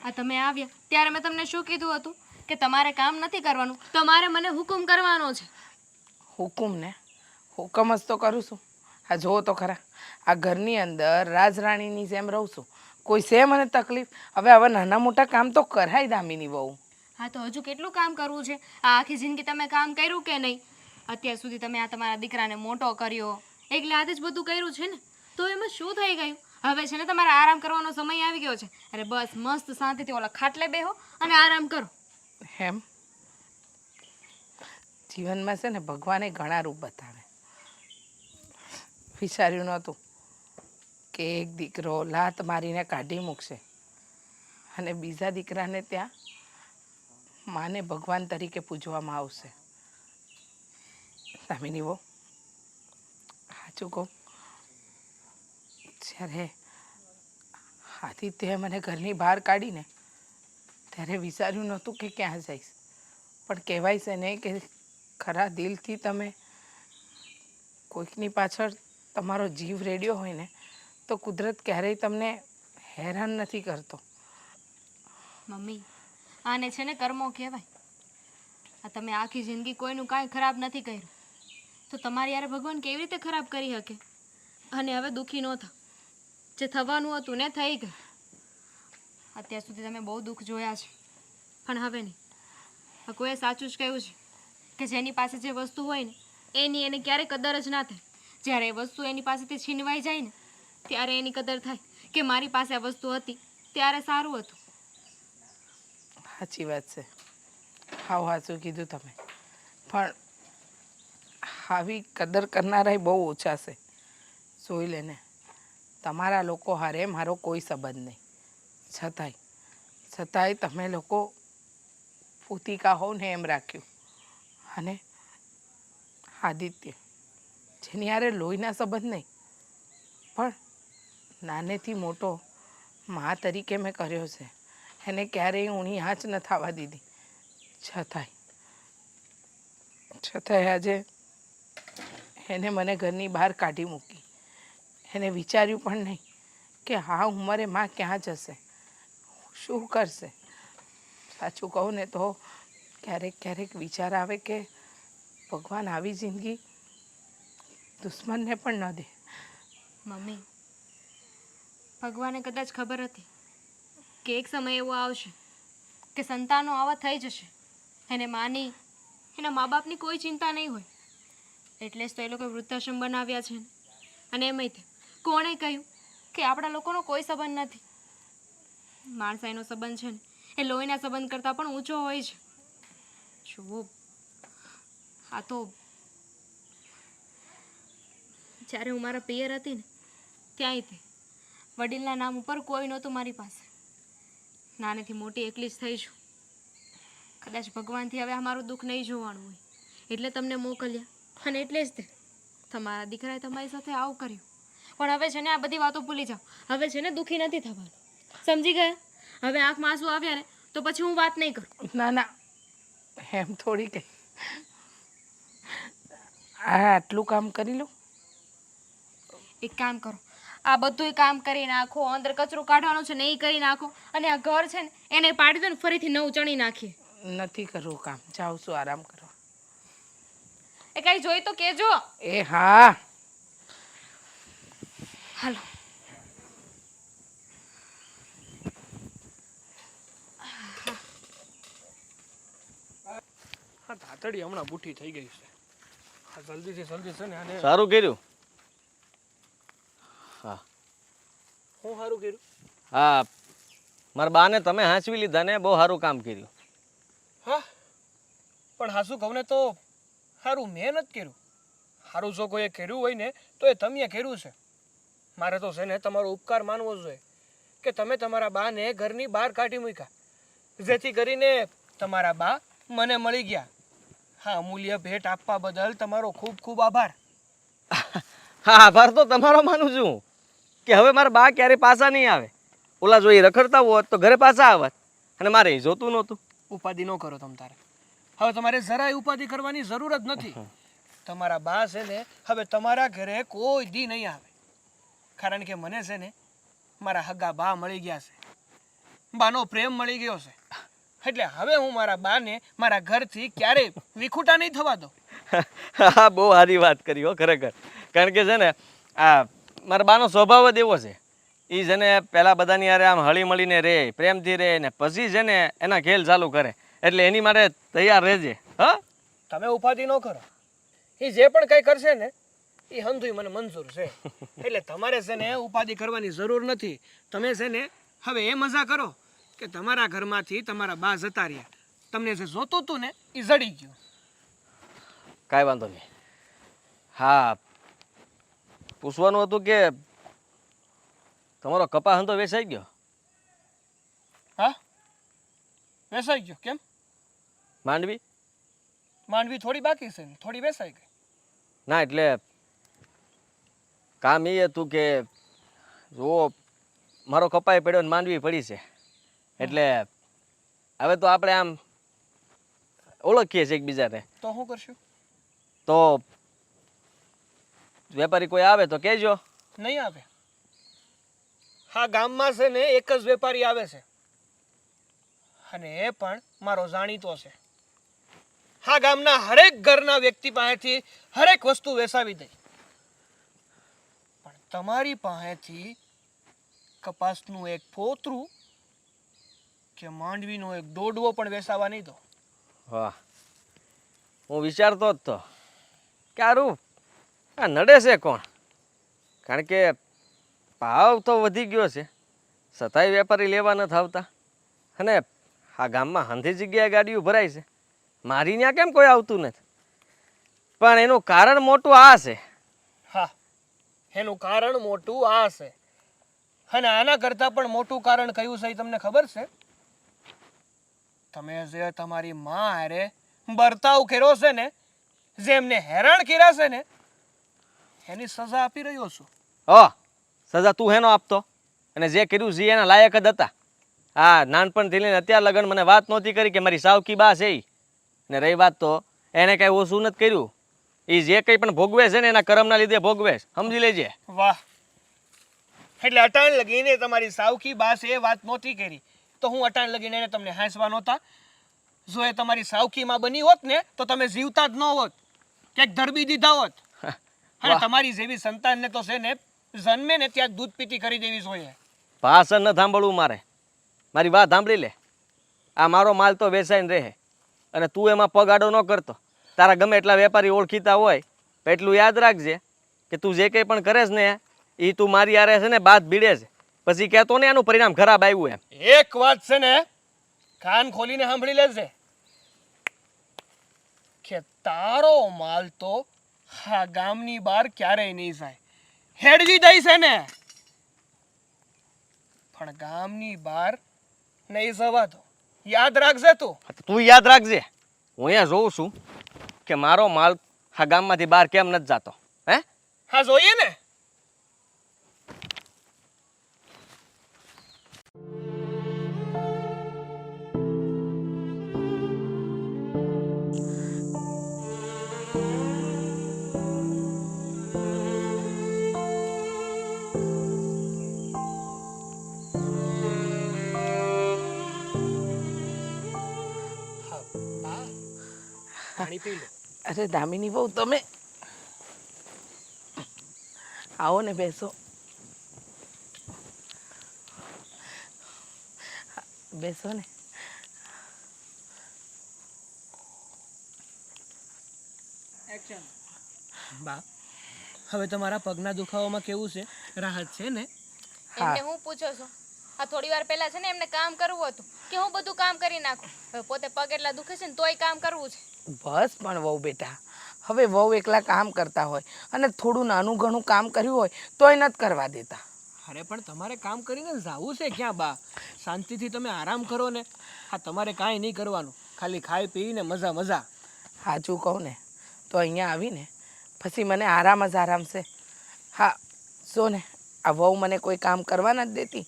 આ તમે આવ્યા ત્યારે મેં તમને શું કીધું હતું કે તમારે કામ નથી કરવાનું, તમારે મને હુકમ કરવાનો છે. હુકમ ને હુકમ જ તો કરું છું. આ જુઓ તો ખરા, આ ઘરની અંદર રાજરાણીની જેમ રહું છું. કોઈ છે મને તકલીફ? હવે નાના મોટા કામ તો કરાય દામિની બહુ. હા તો હજુ કેટલું કામ કરવું છે? આ આખી જિંદગી તમે કામ કર્યું કે નહીં? અત્યાર સુધી તમે આ તમારા દીકરાને મોટો કર્યો, એટલે આજે જ બધું કર્યું છે ને, તો એમાં શું થઈ ગયું? હવે છે ને તમારે આરામ કરવાનો સમય આવી ગયો છે. અરે બસ મસ્ત શાંતિથી ઓલા ખાટલે બેહો અને આરામ કરો. એમ જીવનમાં છે ને ભગવાને ઘણા રૂપ બતાવે. વિચાર્યું નહોતું કે એક દીકરો લાત મારીને કાઢી મૂકશે અને બીજા દીકરાને ત્યાં માને ભગવાન તરીકે પૂજવામાં આવશે. દામિની બહુ સાચું કહું, જ્યારે આદિત્યએ મને ઘરની બહાર કાઢીને ત્યારે વિચાર્યું નહોતું કે ક્યાં જઈશ. પણ કહેવાય છે ને કે ખરા દિલથી તમે કોઈકની પાછળ તમારો જીવ રેડ્યો હોય ને તો કુદરત ક્યારેય તમને હેરાન નથી કરતો. મમ્મી આને છે ને કર્મો કહેવાય. આ તમે આખી જિંદગી કોઈનું કાંઈ ખરાબ નથી કર્યું તો તમારી યાર ભગવાન કેવી રીતે ખરાબ કરી શકે? અને હવે દુઃખી ન થા. જે થવાનું હતું ને થઈ ગયું. અત્યાર સુધી તમે બહુ દુઃખ જોયા છે પણ હવે નહીં. આ કોઈએ સાચું જ કહ્યું છે કે જેની પાસે જે વસ્તુ હોય ને એની એને ક્યારેય કદર જ ના થાય. જ્યારે એ વસ્તુ એની પાસેથી છીનવાઈ જાય ને ત્યારે એની કદર થાય કે મારી પાસે આ વસ્તુ હતી ત્યારે સારું હતું. સાચી વાત છે. હાવ સાચું કીધું તમે. પણ આવી કદર કરનારા બહુ ઓછા છે. જોઈ લેને તમારા લોકો હારે મારો કોઈ સંબંધ નહીં, છતાંય તમે લોકો પૂતિકા હોવ ને એમ રાખ્યું. અને આદિત્ય જેની હારે લોહીના સંબંધ નહીં પણ નાનેથી મોટો મા તરીકે મેં કર્યો છે, એને ક્યારેય ઊણી આંચ ન થવા દીધી. છતાંય આજે એને મને ઘરની બહાર કાઢી મૂકી. એને વિચાર્યું પણ નહીં કે હા ઉંમરે માં ક્યાં જશે, શું કરશે. સાચું કહું ને તો ક્યારેક વિચાર આવે કે ભગવાન આવી જિંદગી દુશ્મનને પણ ન દે. મમ્મી ભગવાને કદાચ ખબર હતી કે એક સમય એવો આવશે કે સંતાનો આવા થઈ જશે, એને માની એના મા બાપની કોઈ ચિંતા નહીં હોય. એટલે જ તો એ લોકો વૃદ્ધાશ્રમ બનાવ્યા છે ને. અને એમય તે કોણે કહ્યું કે આપણા લોકોનો કોઈ સંબંધ નથી? માણસાઈનો સંબંધ છે ને એ લોહીના સંબંધ કરતાં પણ ઊંચો હોય છે. જુઓ આ તો જ્યારે હું મારા પિયર હતી ને ત્યાંય તે વડીલના નામ ઉપર કોઈ નહોતું મારી પાસે. નાનેથી મોટી એકલી જ થઈ છું. કદાચ ભગવાનથી હવે આ મારું દુઃખ નહીં જોવાનું હોય એટલે તમને મોકલ્યા અને એટલે જ તે તમારા દીકરાએ તમારી સાથે આવું કર્યું. પણ હવે છે ને આ બધી વાતો ભૂલી જાઓ. હવે છે ને દુઃખી નથી થવાનું, સમજી ગયા? હવે આંખમાં આંસુ આવ્યા ને તો પછી હું વાત નહીં કરું. ના એમ થોડી કંઈ. આટલું કામ કરી લો. એક કામ કરો, આ બધુંય કામ કરી નાખો, અંદર કચરો કાઢવાનો છે ને એ કરી નાખો અને આ ઘર છે ને એને પાડી દો ને ફરીથી નવું ચણી નાખીએ. નથી કરવું કામ, જાઉં છું આરામ કરવા. એ કઈ જોઈ તો કેજો. એ હા હાલો. હા તાતડી હમણાં બુઠ્ઠી થઈ ગઈ છે. હા જલ્દી છે ને આને. સારું કર્યું. હા હું સારું કર્યું. હા મારા બાને તમે હાંચવી લીધા ને બહુ સારું કામ કર્યું. હા પણ હાસું કહું ને તો સારું મેં નથી કર્યું. સારું જો કોઈએ કર્યું હોય ને તો એ તમે કર્યું છે. મારે તો છે ને તમારો ઉપકાર માનવો જોઈએ કે તમે તમારા બાને ઘરની બહાર કાઢી મૂક્યા, જેથી કરીને તમારા બા મને મળી ગયા. હા અમૂલ્ય ભેટ આપવા બદલ તમારો ખૂબ ખૂબ આભાર. હા આભાર તો તમારો માનું છું કે હવે મારા બા ક્યારે પાછા નહીં આવે. ઓલા જો એ રખડતા હોત તો ઘરે પાછા આવત અને મારે એ જોતું નહોતું. ઉપાધિ ન કરો તમ તારે. હવે તમારે જરાય ઉપાધિ કરવાની જરૂર જ નથી. તમારા બા છે ને હવે તમારા ઘરે કોઈ દી નહીં આવે, કારણ કે મને છે ને મારા હગા બા મળી ગયા છે. બાનો પ્રેમ મળી ગયો છે. એટલે હવે હું મારા બાને મારા ઘરથી ક્યારેય વિખૂટા નહીં થવા દો. હા બહુ સારી વાત કરી હો ખરેખર. કારણ કે છે ને આ મારા બાનો સ્વભાવ જ એવો છે. એ છે ને પહેલાં બધાની યારે આમ હળી મળીને રહે, પ્રેમથી રહે ને પછી છે ને એના ખેલ ચાલુ કરે. એટલે એની માટે તૈયાર રહેજે. હા તમે ઉપાધિ ન કરો. એ જે પણ કંઈ કરશે ને એ હંધુય મને મંજૂર છે. એટલે તમારે છે ને ઉપાધિ કરવાની જરૂર નથી. તમે છે ને હવે એ મજા કરો કે તમારા ઘરમાંથી તમારા બા જતા રહ્યા. તમને જે જોતું હતું ને એ જડી ગયું. કાંઈ વાંધો નહીં. હા પૂછવાનું હતું કે તમારો કપા હંતો વેચાઈ ગયો? હા વેસાઈ ગયો. કેમ? માંડવી? માંડવી થોડી બાકી છે ને થોડી વેસાઈ ગઈ. ના એટલે કામ એ હતું કે જુઓ મારો કપાઈ પડ્યો ને માંડવી પડી છે. એટલે હવે તો આપણે આમ ઓળખીએ છીએ એકબીજાને. તો શું કરશું? તો વેપારી કોઈ આવે તો કહેજો. નહીં આવે. આ ગામમાં છે ને એક જ વેપારી આવે છે અને એ પણ મારો જાણીતો છે. આ ગામના હરેક ઘરના વ્યક્તિ પાસેથી હરેક વસ્તુ વેચાવી દઈ, પણ તમારી પાસેથી કપાસનું એક પોતરું કે માંડવીનો એક દોડવો પણ વેચાવા નહીં દો. વાહ, હું વિચારતો જ તો કે આરું આ નડે છે કોણ, કારણ કે ભાવ તો વધી ગયો છે છતાંય વેપારી લેવા નથી આવતા, અને આ ગામમાં હંધી જગ્યાએ ગાડીઓ ભરાય છે, મારી ત્યાં કેમ કોઈ આવતું નથી? પણ એનું કારણ મોટું આ છે. હા, એનું કારણ મોટું આ છે, અને આના કરતાં પણ મોટું કારણ કયું છે એ તમને ખબર છે? તમે જે તમારી માં હારે બર્તાવ કર્યો છે ને, જે એમને હેરાન કર્યા છે ને, એની સજા આપી રહ્યો છું. સજા તું હેનો આપતો, અને જે કર્યું છે એના લાયક જ હતા. હા, નાનપણથી લઈને અત્યાર લગન મને વાત નહોતી કરી કે મારી સાવકી બા છે ઈ. ને રહી વાત તો એને કાંઈ ઓછું નથી કર્યું, એ જે કંઈ પણ ભોગવે છે ને એના કર્મના લીધે ભોગવે છે, સમજી લેજે. વાહ, એટલે અટાણ લગીને તમારી સાવકી બા છે એ વાત નહોતી કરી તો હું અટાણ લગીને એને તમને હાંસવા નહોતા? જો એ તમારી સાવકી માં બની હોત ને તો તમે જીવતા જ ન હોત, ક્યાંક ધરબી દીધા હોત. અને તમારી જેવી સંતાનને તો છે ને જન્મે ને ત્યાં દૂધ પીતી કરી દેવી જોઈએ. ભાષણ ન સાંભળવું મારે, મારી વાત સાંભળી લે. આ મારો માલ તો વેચાઈને રહે, અને તું એમાં પગ આડો ન કરતો. તારા ગમે એટલા વેપારી ઓળખીતા હોય તો એટલું યાદ રાખજે કે તું જે કંઈ પણ કરે છે ને એ તું મારી આરે છે ને બાદ ભીડે છે, પછી કહેતો ને એનું પરિણામ ખરાબ આવ્યું એમ. એક વાત છે ને કાન ખોલીને સાંભળી લેજે કે તારો માલ તો આ ગામની બહાર ક્યારેય નહીં જાય. હેડવી દઈ છે ને, પણ ગામની બહાર નહીં જવા દો. યાદ રાખજે તું. તું યાદ રાખજે, હું અહીંયા જોઉં છું કે મારો માલ આ ગામમાંથી બહાર કેમ નથી જતો. હે, હા જોઈએ ને. પાણી પી લો. અરે દામિની બહુ, તમે આવો ને, બેસો. બેસો ને. બા, હવે તમારા પગના દુખાવામાં કેવું છે? રાહત છે ને? એમને હું પૂછો છો? આ થોડી વાર પહેલા છે ને એમને કામ કરવું હતું કે હું બધું કામ કરી નાખું. હવે પોતે પગ એટલા દુખે છે ને તોય કામ કરવું છે. બસ પણ વહુ બેટા, હવે વહુ એકલા કામ કરતા હોય અને થોડું નાનું ઘણું કામ કર્યું હોય તોય નથી કરવા દેતા. અરે પણ તમારે કામ કરીને જાવું છે ક્યાં બા? શાંતિથી તમે આરામ કરો ને. હા, તમારે કાંઈ નહીં કરવાનું, ખાલી ખાઈ પીને મજા મજા. સાચું કહું ને તો અહીંયા આવીને પછી મને આરામ જ આરામ છે. હા, જો ને, આ વહુ મને કોઈ કામ કરવા નથી દેતી,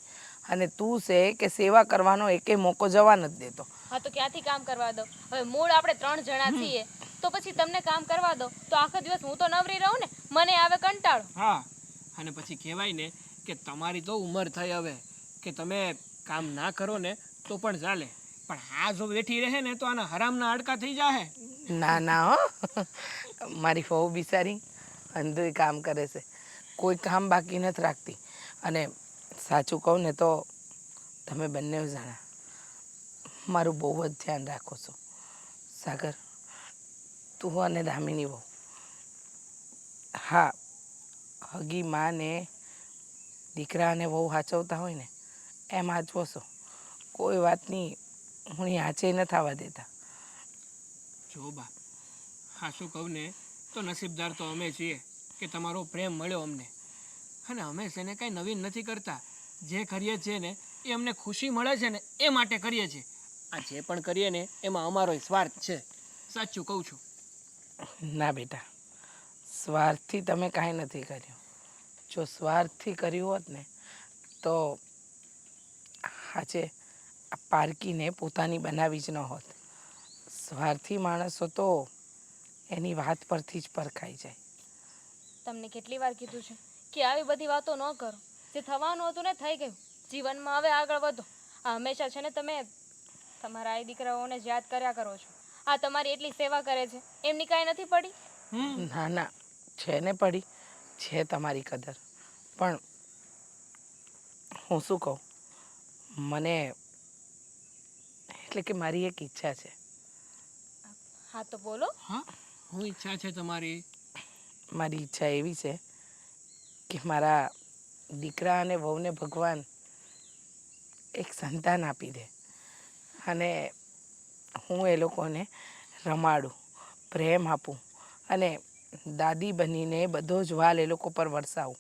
અને તું છે કે સેવા કરવાનો એકે મોકો જવા નથી દેતો. હા, તો ક્યાંથી કામ કરવા દો? હવે મૂળ આપણે 3 જણા છીએ તો પછી તમને કામ કરવા દો તો આખો દિવસ હું તો નવરી રહું ને, મને આવે કંટાળો. હા, અને પછી કહેવાય ને કે તમારી તો ઉંમર થઈ હવે કે તમે કામ ના કરો ને તો પણ ચાલે, પણ આ જો બેઠી રહે ને તો આના હરામના હાડકા થઈ જાય. ના ના હો, મારી વહુ બિચારી અંધુય કામ કરે છે, કોઈ કામ બાકી નથી રાખતી. અને સાચું કહું ને તો તમે બંને જણા મારું બહુ જ ધ્યાન રાખો છો. સાગર, તું અને દામિની વહુ, હા, હગી માને દીકરા અને વહુ હાચવતા હોય ને એમ હાચવો છો. કોઈ વાતની હું આંચે નથી આવવા દેતા. જો બા, હા શું કહું ને તો નસીબદાર તો અમે છીએ કે તમારો પ્રેમ મળ્યો અમને, અને અમે છે ને કાંઈ નવીન નથી કરતા. જે કરીએ છીએ ને એ અમને ખુશી મળે છે ને એ માટે કરીએ છીએ. આ જે પણ કરીએ ને એમાં અમારો સ્વાર્થ છે, સાચું કહું છું. ના બેટા, સ્વાર્થથી તમે કાંઈ નથી કર્યું. જો સ્વાર્થથી કર્યું હોત ને તો આજે આ પારકીને પોતાની બનાવી જ ન હોત. સ્વાર્થી માણસો તો એની વાત પરથી જ પરખાઈ જાય. તમને કેટલી વાર કીધું છે કે આવી બધી વાતો ન કરો? જે થવાનું હતું ને થઈ ગયું. જીવનમાં હવે આગળ વધો. આ હંમેશા છે ને તમે તમારા આ દીકરાઓને જ યાદ કર્યા કરો છો. આ તમારી એટલી સેવા કરે છે એમની કાંઈ નથી પડી? ના ના, છે ને પડી, છે તમારી કદર. પણ હું શું કહું, મને એટલે કે મારી એક ઈચ્છા છે. હા તો બોલો. હા, શું ઈચ્છા છે તમારી? મારી ઈચ્છા એવી છે કે મારા દીકરા અને વહુને ભગવાન એક સંતાન આપી દે અને હું એ લોકોને રમાડું, પ્રેમ આપું અને દાદી બનીને બધો જ વાલ એ લોકો પર વરસાવું.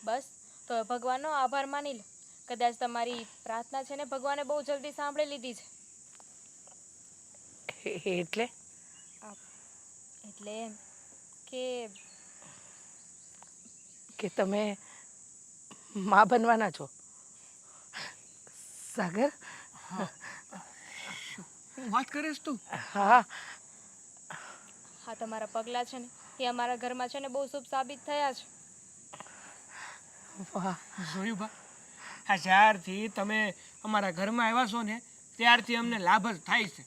બસ તો હવે ભગવાનનો આભાર માની લો. કદાચ તમારી પ્રાર્થના છે ને ભગવાને બહુ જલ્દી સાંભળી લીધી છે. એટલે એટલે એમ કે કે તમે માં બનવાના છો સાગર? હું વાત કરીશ તું? હા. હા તમારા પગલાં છે ને એ અમારા ઘરમાં છે ને બહુ શુભ સાબિત થયા છે. વાહ. જોયું બા, આ જ્યારથી તમે અમારા ઘરમાં આવ્યા છો ને ત્યારથી અમને લાભ જ થાય છે.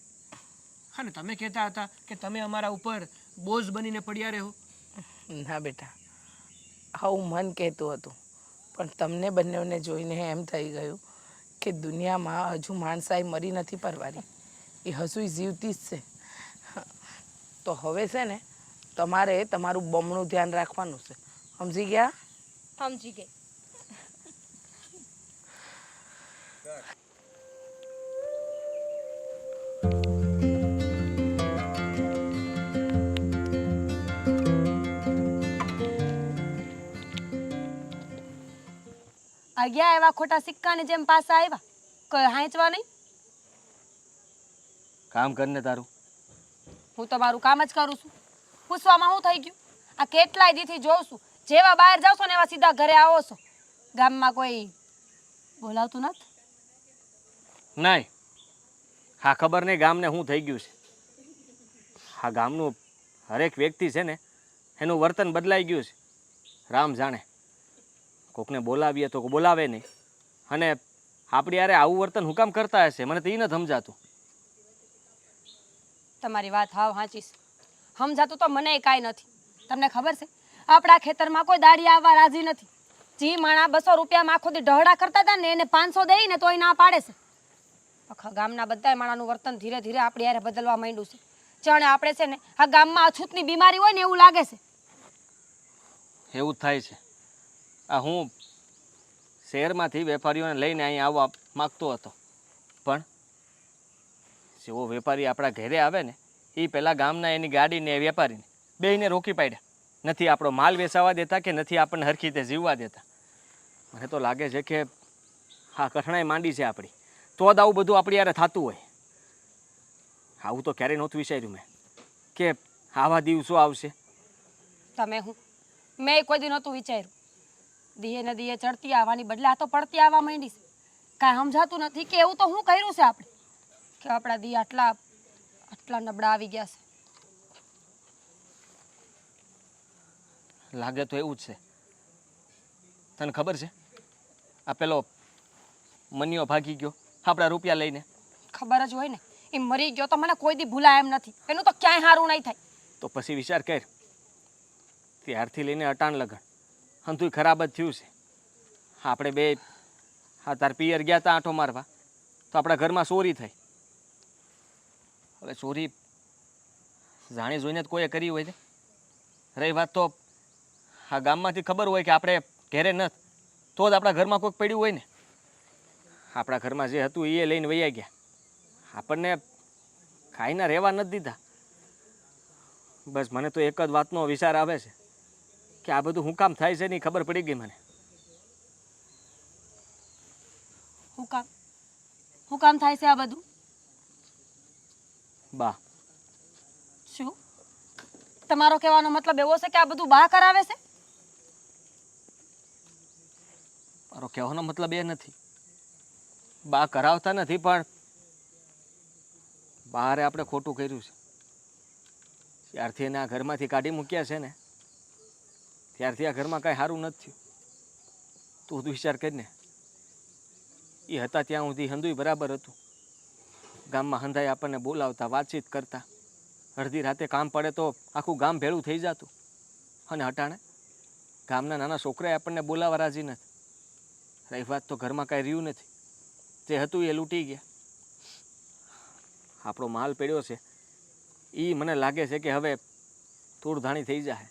અને તમે કહેતા હતા કે તમે અમારા ઉપર બોજ બનીને પડ્યા રહો. ના બેટા, આવું મન કહેતું હતું, પણ તમને બંનેને જોઈને એમ થઈ ગયું કે દુનિયામાં હજુ માણસાઈ મરી નથી પરવારી, એ હજુ જીવતી જ છે. તો હવે છે ને તમારે તમારું બમણું ધ્યાન રાખવાનું છે, સમજી ગયા? સમજી ગઈ. આ ગયા એવા ખોટા સિક્કાની જેમ પાછા આવ્યા, કોઈ હાંચવા નહીં. કામ કરને તારું. હું તો મારું કામ જ કરું છું. પૂછવામાં શું થઈ ગયું? આ કેટલાય દીથી જોઉં છું, જેવા બહાર જાવ છો ને એવા સીધા ઘરે આવો છો. ગામમાં કોઈ બોલાવતું નથી? નાય, હા ખબર નહીં ગામને શું થઈ ગયું છે. આ ગામનું હરેક વ્યક્તિ છે ને એનું વર્તન બદલાઈ ગયું છે. રામ જાણે, કોકને બોલાવીએ તો બોલાવે નહીં, અને આપણી યારે આવું વર્તન હું કામ કરતા હશે મને તો એ નથી સમજાતું. તમારી વાત હાવ સાચી છે. સમજાતું તો મને કાંઈ નથી. તમને ખબર છે આપણા ખેતરમાં કોઈ દાડી આવવા રાજી નથી. જી માણા 200 રૂપિયામાં આખો દી ઢહડા કરતા હતા ને એને 500 દઈ ને તોય ના પાડે છે. આખા ગામના બધા માણાનું વર્તન ધીરે ધીરે આપણી યારે બદલવા માંડ્યું છે. જાણે આપણે છે ને આ ગામમાં અછૂતની બીમારી હોય ને એવું લાગે છે. એવું જ થાય છે. આ હું શહેરમાંથી વેપારીઓને લઈને અહીં આવવા માગતો હતો, પણ જેવો વેપારી આપણા ઘરે આવે ને એ પહેલાં ગામના એની ગાડીને એ વેપારીને બેયને રોકી પાડ્યા. નથી આપણો માલ વેચાવા દેતા કે નથી આપણને હરખી રીતે જીવવા દેતા. મને તો લાગે છે કે હા કઠણાઈ માંડી છે આપણી, તો જ આવું બધું આપણી યારે થતું હોય. આવું તો ક્યારેય નહોતું વિચાર્યું મેં કે આવા દિવસો આવશે. તમે હું મેં કોઈ દી નહોતું વિચાર્યું. દીએ ને દીએ ચડતી આવવાની બદલે આ તો પડતી આવવા માંડી છે. કાંઈ સમજાતું નથી કે એવું તો શું કર્યું છે આપણે કે આપણા દી આટલા નબળા આવી ગયા છે. લાગે તો એવું જ છે. તને ખબર છે આ પેલો મનિયો ભાગી ગયો આપણા રૂપિયા લઈને? ખબર જ હોય ને, એ મરી ગયો તો મને કોઈ દી ભૂલાય એમ નથી. એનું તો ક્યાંય સારું નહીં થાય. તો પછી વિચાર કર, ત્યારથી લઈને અટાણ લગન હંતુય ખરાબ જ થયું છે. આપણે બે હા તાર પિયર ગયા હતા આંટો મારવા, તો આપણા ઘરમાં ચોરી થઈ. હવે ચોરી જાણી જોઈને જ કોઈએ કરી હોય ને. રહી વાત તો આ ગામમાંથી ખબર હોય કે આપણે ઘેરે નથી, તો જ આપણા ઘરમાં કોઈક પડ્યું હોય ને. આપણા ઘરમાં જે હતું એ લઈને વૈયા ગયા, આપણને ખાઈને રહેવા નથી દીધા. બસ મને તો એક જ વાતનો વિચાર આવે છે કે આ બધું હું કામ થાય છે ને ખબર પડી ગઈ મને. શું કામ થાય છે આ બધું? બા, શું તમારો કહેવાનો મતલબ એવો છે કે આ બધું બા કરાવે છે? મારો કહેવાનો મતલબ એ નથી, બા કરાવતા નથી, પણ બહારે આપણે ખોટું કર્યું છે. ત્યારથી એને આ ઘરમાંથી કાઢી મૂક્યા છે ને ત્યારથી આ ઘરમાં કાંઈ સારું નથી થયું. તું વિચાર કરીને એ હતા ત્યાં સુધી હંધુય બરાબર હતું. ગામમાં હંધાઈ આપણને બોલાવતા, વાતચીત કરતા. અડધી રાતે કામ પડે તો આખું ગામ ભેળું થઈ જતું. અને અટાણે ગામના નાના છોકરાએ આપણને બોલાવવા રાજી નથી. રહી વાત તો ઘરમાં કાંઈ રહ્યું નથી. જે હતું એ લૂંટી ગયા. આપણો માલ પડ્યો છે એ મને લાગે છે કે હવે ધૂળધાણી થઈ જાય.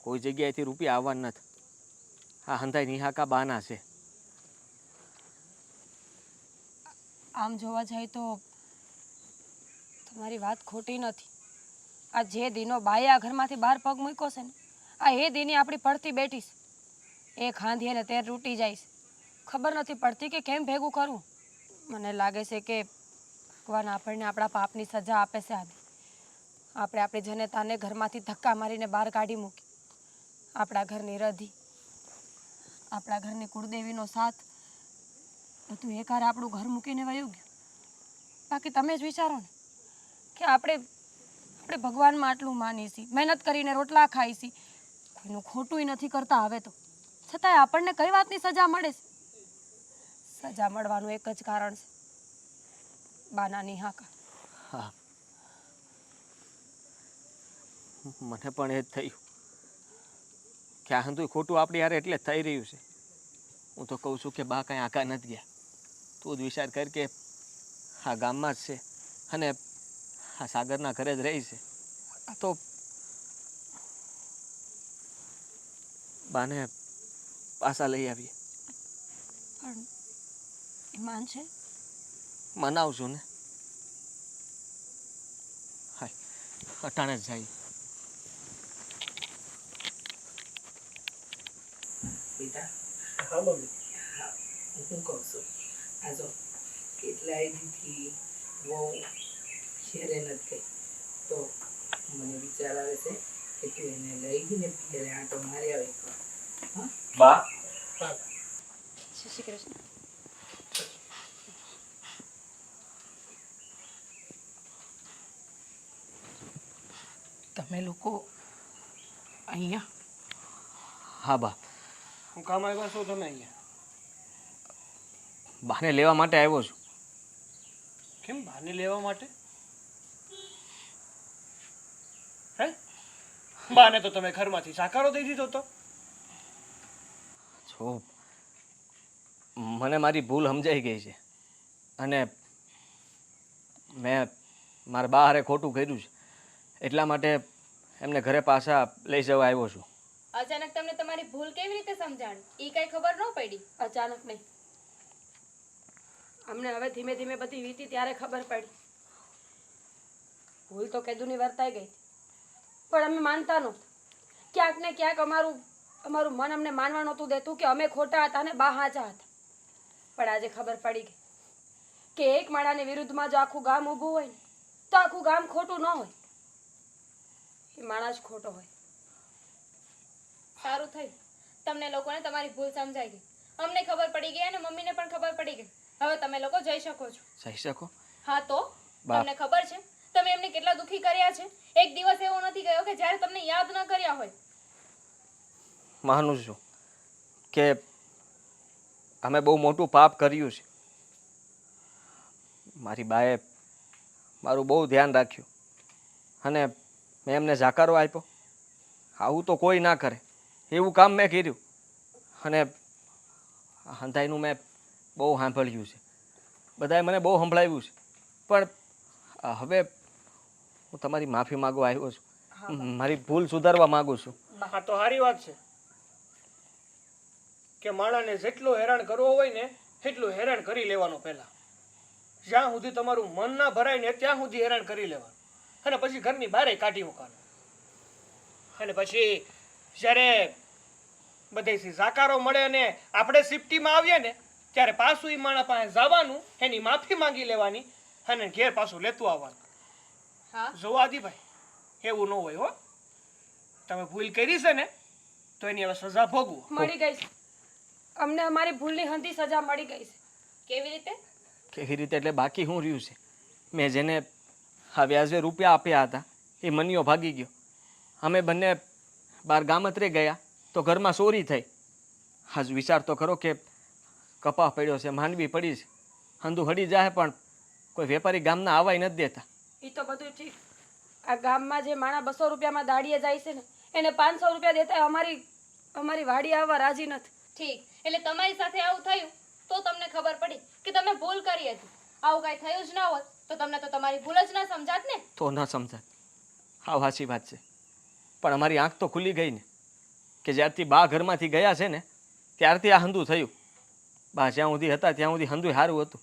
કોઈ જગ્યાએથી રૂપિયા આવવાના નથી. આ હંધાઈ નિહાકા બાના છે. આમ જોવા જાય તો તમારી વાત ખોટી નથી. આ જે દિનો બાએ આ ઘરમાંથી બહાર પગ મૂક્યો છે ને, આ એ દિને આપણી પડતી બેઠી છે. એ ખાંધી અને તેર તૂટી જાય છે. ખબર નથી પડતી કે કેમ ભેગું કરવું. મને લાગે છે કે ભગવાન આપણને આપણા પાપની સજા આપે છે. આદિ આપણે આપણી જનતાને ઘરમાંથી ધક્કા મારીને બહાર કાઢી મૂકી. આપણા ઘરની રધી, આપણા ઘરની કુળદેવીનો સાથ, બધું એકાર આપણું ઘર મૂકીને વયું ગયું. બાકી તમે જ વિચારો ને કે આપણે ભગવાનમાં આટલું માનીએ છીએ, મહેનત કરીને રોટલા ખાઈ છીએ, કોઈનું ખોટું નથી કરતા હવે તો, છતાંય આપણને કઈ વાતની સજા મળે છે? સજા મળવાનું એક જ કારણ છે, બાના નિહાકા. હા, મને પણ એ જ થયું કે આ હંધુય ખોટું આપણી હારે એટલે જ થઈ રહ્યું છે. હું તો કહું છું કે બા કાંઈ આકા નથી ગયા. તું જ વિચાર કર કે આ ગામમાં જ છે અને આ સાગરના ઘરે જ રહી છે. આ તો બાને પાછા લઈ આવીએ. પણ એ માનશે? મનાવશું ને. હાય, અટાણે જ જાય. બેટા, હા મમ્મી, હું શું કહું છું, આ જો કેટલાય દીથી બહુ શેરે નથી ગઈ, તો મને વિચાર આવે છે કે તું એને લઈ ગઈને પિયરે આંટો મારી આવે. હા બા, બાબા, જય શ્રી કૃષ્ણ. તમે લોકો અહીંયા? હા બા, હું કામ આવ્યા છો તમે અહીંયા? બાને લેવા માટે આવ્યો છું. કેમ બાને લેવા માટે? હે, બાને તો તમે ઘરમાંથી સાકારો દઈ દીધો તો. જો મને મારી ભૂલ સમજાઈ ગઈ છે અને મેં મારા બા હારે ખોટું કર્યું છે, એટલા માટે એમને ઘરે પાછા લઈ જવા આવ્યો છું. અચાનક તમને તમારી ભૂલ કેવી રીતે સમજાણી? એ કઈ ખબર ન પડી? અચાનક નહીં, અમને હવે ધીમે ધીમે બધી વીતી ત્યારે ખબર પડી. ભૂલ તો કેદુની વર્તાઈ ગઈ, પણ અમે માનતા નહોતા. ક્યાંક ને ક્યાંક અમારું મન અમને માનવા નહોતું દેતું કે અમે ખોટા હતા ને બા હાચા હતા. પણ આજે ખબર પડી ગઈ કે એક માળાની વિરુદ્ધમાં જો આખું ગામ ઊભું હોય ને, તો આખું ગામ ખોટું ન હોય, એ માણસ જ ખોટો હોય. સારું થયું, તમને લોકોને તમારી ભૂલ સમજાઈ ગઈ, અમને ખબર પડી ગઈ અને મમ્મીને પણ ખબર પડી ગઈ. હવે તમે લોકો જઈ શકો છો. જઈ શકો? હા તો બા. તમને ખબર છે તમે એમને કેટલા દુખી કર્યા છે? એક દિવસ એવો નથી ગયો કે જ્યારે તમને યાદ ન કર્યા હોય. માનું છું કે અમે બહુ મોટું પાપ કર્યું છે. મારી બાએ મારું બહુ ધ્યાન રાખ્યું અને મેં એમને જાકારો આપ્યો. આવું તો કોઈ ના કરે એવું કામ મેં કર્યું. અને હંધાઈનું મેં બહુ સાંભળ્યું છે, બધાએ મને બહુ સંભળાવ્યું છે, પણ હવે હું તમારી માફી માગવા આવ્યો છું. મારી ભૂલ સુધારવા માગું છું. હા તો સારી વાત છે કે માણાને જેટલું હેરાન કરવો હોય ને એટલું હેરાન કરી લેવાનું. પહેલા જ્યાં સુધી તમારું મન ના ભરાય ને ત્યાં સુધી હેરાન કરી લેવાનું, અને પછી ઘરની બહાર કાઢી મૂકવાનું. અને પછી જ્યારે બધેથી સાકારો મળે અને આપણે સિફ્ટીમાં આવીએ ને ત્યારે પાછું એ માણા પાસે જવાનું, એની માફી માંગી લેવાની અને ઘેર પાછું લેતું આવવાનું. હા જો આદિભાઈ, એવું ન હોય હો. તમે ભૂલ કરી છે ને તો એની હવે સજા ભોગવો. મળી ગઈ છે અમને, અમારી ભૂલની હંધી સજા મળી ગઈ છે. કેવી રીતે? કેવી રીતે એટલે બાકી શું રહ્યું છે? મેં જેને આ વ્યાજે રૂપિયા આપ્યા હતા એ મનીયો ભાગી ગયો. અમે બંને બાર ગામત્રે ગયા તો ઘરમાં ચોરી થઈ આજ વિચાર તો કરો કે કપા પડ્યો છે, માંડવી પડી છે, હંધુ હડી જાય પણ કોઈ વેપારી ગામના આવાય નથી દેતા. એ તો બધું ઠીક. આ ગામમાં જે માણા 200 રૂપિયામાં દાડીએ જાય છે ને એને 500 રૂપિયા દેતા અમારી વાડી આવવા રાજી નથી. ઠીક, એટલે તમારી સાથે આવું થયું તો તમને ખબર પડી કે તમે ભૂલ કરી હતી. આવું કાંઈ થયું જ ના હોત તો તમને તો તમારી ભૂલ જ ના સમજાત ને. તો ન સમજાય. હા સાચી વાત છે, પણ અમારી આંખ તો ખુલી ગઈ ને કે જ્યારથી બા ઘરમાંથી ગયા છે ને ત્યારથી આ હંધુ થયું. બા જ્યાં સુધી હતા ત્યાં સુધી હંધુ સારું હતું,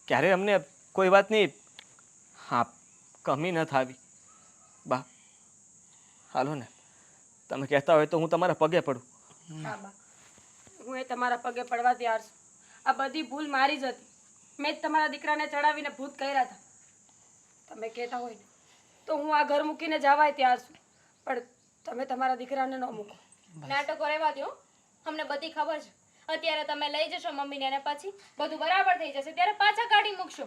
ક્યારે અમને કોઈ વાતની હા કમી ન થાવી. બા હાલો ને, તમે કહેતા હોય તો હું તમારા પગે પડું. હા બા, હું એ તમારા પગે પડવા તૈયાર છું. આ બધી ભૂલ મારી જ હતી. મેં જ તમારા દીકરાને ચડાવીને ભૂત કર્યા હતા. તમે કહેતા હોય ને તો હું આ ઘર મૂકીને જવાય તૈયાર છું, પણ તમે તમારા દીકરાને ન મૂકો. નાટકો રહેવા દો, અમને બધી ખબર છે. અત્યારે તમે લઈ જશો મમ્મીને અને પછી બધું બરાબર થઈ જશે ત્યારે પાછા કાઢી મૂકશો.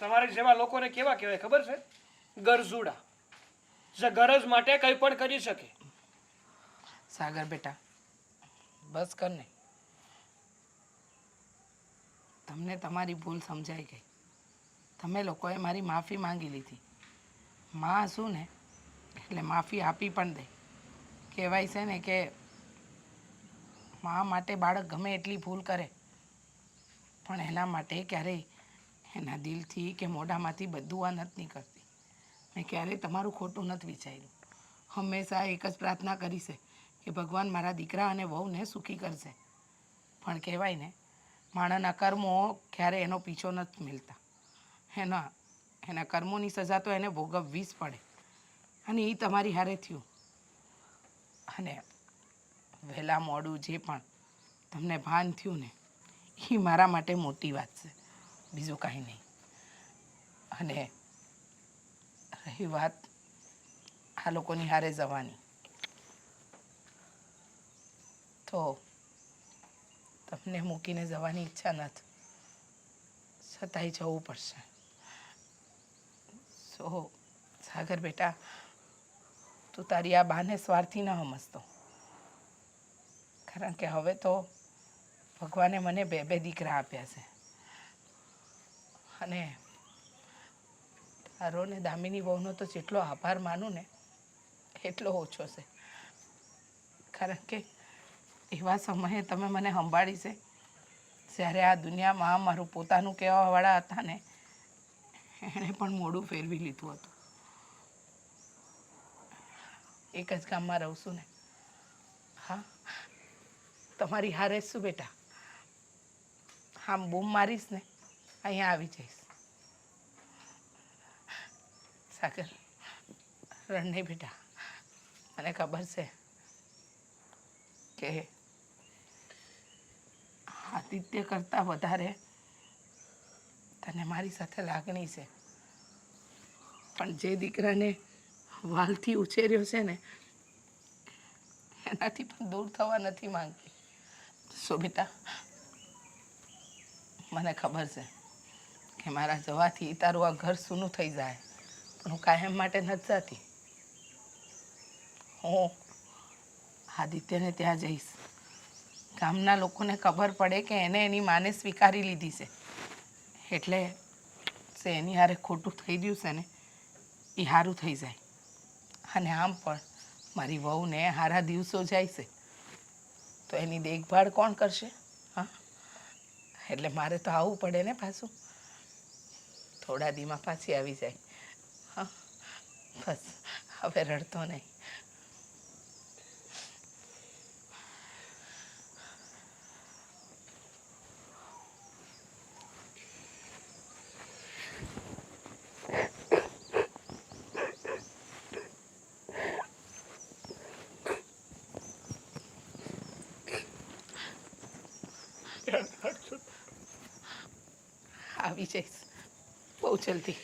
તમારી જેવા લોકોને કેવા કહેવાય ખબર છે? ગરજુડા, જે ગરજ માટે કંઈ પણ કરી શકે. સાગર બેટા, બસ કર ને. તમને તમારી ભૂલ સમજાઈ ગઈ. તમે લોકોએ મારી માફી માંગી લીધી. માં શું ને એટલે માફી આપી પણ દે. કહેવાય છે ને કે મા માટે બાળક ગમે એટલી ભૂલ કરે પણ એના માટે ક્યારેય એના દિલથી કે મોઢામાંથી બધું આ નથી નીકળતી. મેં ક્યારેય તમારું ખોટું નથી વિચાર્યું. હંમેશા એક જ પ્રાર્થના કરી છે કે ભગવાન મારા દીકરા અને વહુને સુખી કરશે. પણ કહેવાય ને માણસના કર્મો ક્યારે એનો પીછો નથી મિલતા. એના કર્મોની સજા તો એને ભોગવવી જ પડે અને એ તમારી હારે થયું. અને વહેલા મોડું જે પણ તમને ભાન થયું ને એ મારા માટે મોટી વાત છે, બીજું કાંઈ નહીં. અને રહી વાત આ લોકોની હારે જવાની, તો તમને મૂકીને જવાની ઈચ્છા નથી, છતાંય જવું પડશે. સો સાગર બેટા, તું તારી આ બાને સ્વાર્થી ન સમજતો, કારણ કે હવે તો ભગવાને મને બે દીકરા આપ્યા છે અને તારો ને દામિની વહુનો તો જેટલો આભાર માનું ને એટલો ઓછો છે. કારણ કે એવા સમયે તમે મને સંભાળી છે જ્યારે આ દુનિયામાં મારું પોતાનું કહેવાવાળા હતા ને એણે પણ મોઢું ફેરવી લીધું હતું. એક જ ગામમાં રહું છું ને. હા, તમારી હારે શું બેટા, આમ બૂમ મારીશ ને અહીંયા આવી જઈશ. સાગર રણ નહીં બેટા, મને ખબર છે કે આદિત્ય કરતાં વધારે તને મારી સાથે લાગણી છે, પણ જે દીકરાને વાલથી ઉછેર્યો છે ને એનાથી પણ દૂર થવા નથી માંગતી. સો બેટા, મને ખબર છે કે મારા જવાથી તારું આ ઘર સૂનું થઈ જાય, પણ હું કાયમ માટે નથી જતી. હું આદિત્યને ત્યાં જઈશ. ગામના લોકોને ખબર પડે કે એને એની માને સ્વીકારી લીધી છે, એટલે સે એની હારે ખોટું થઈ ગયું છે ને એ સારું થઈ જાય. અને આમ પણ મારી વહુને હારા દિવસો જાય છે તો એની દેખભાળ કોણ કરશે? હા, એટલે મારે તો આવવું પડે ને પાછું. થોડા દીમાં પાછી આવી જાય. હા, બસ હવે રડતો નહીં. આવી જઈશ બહુ જલ્દી.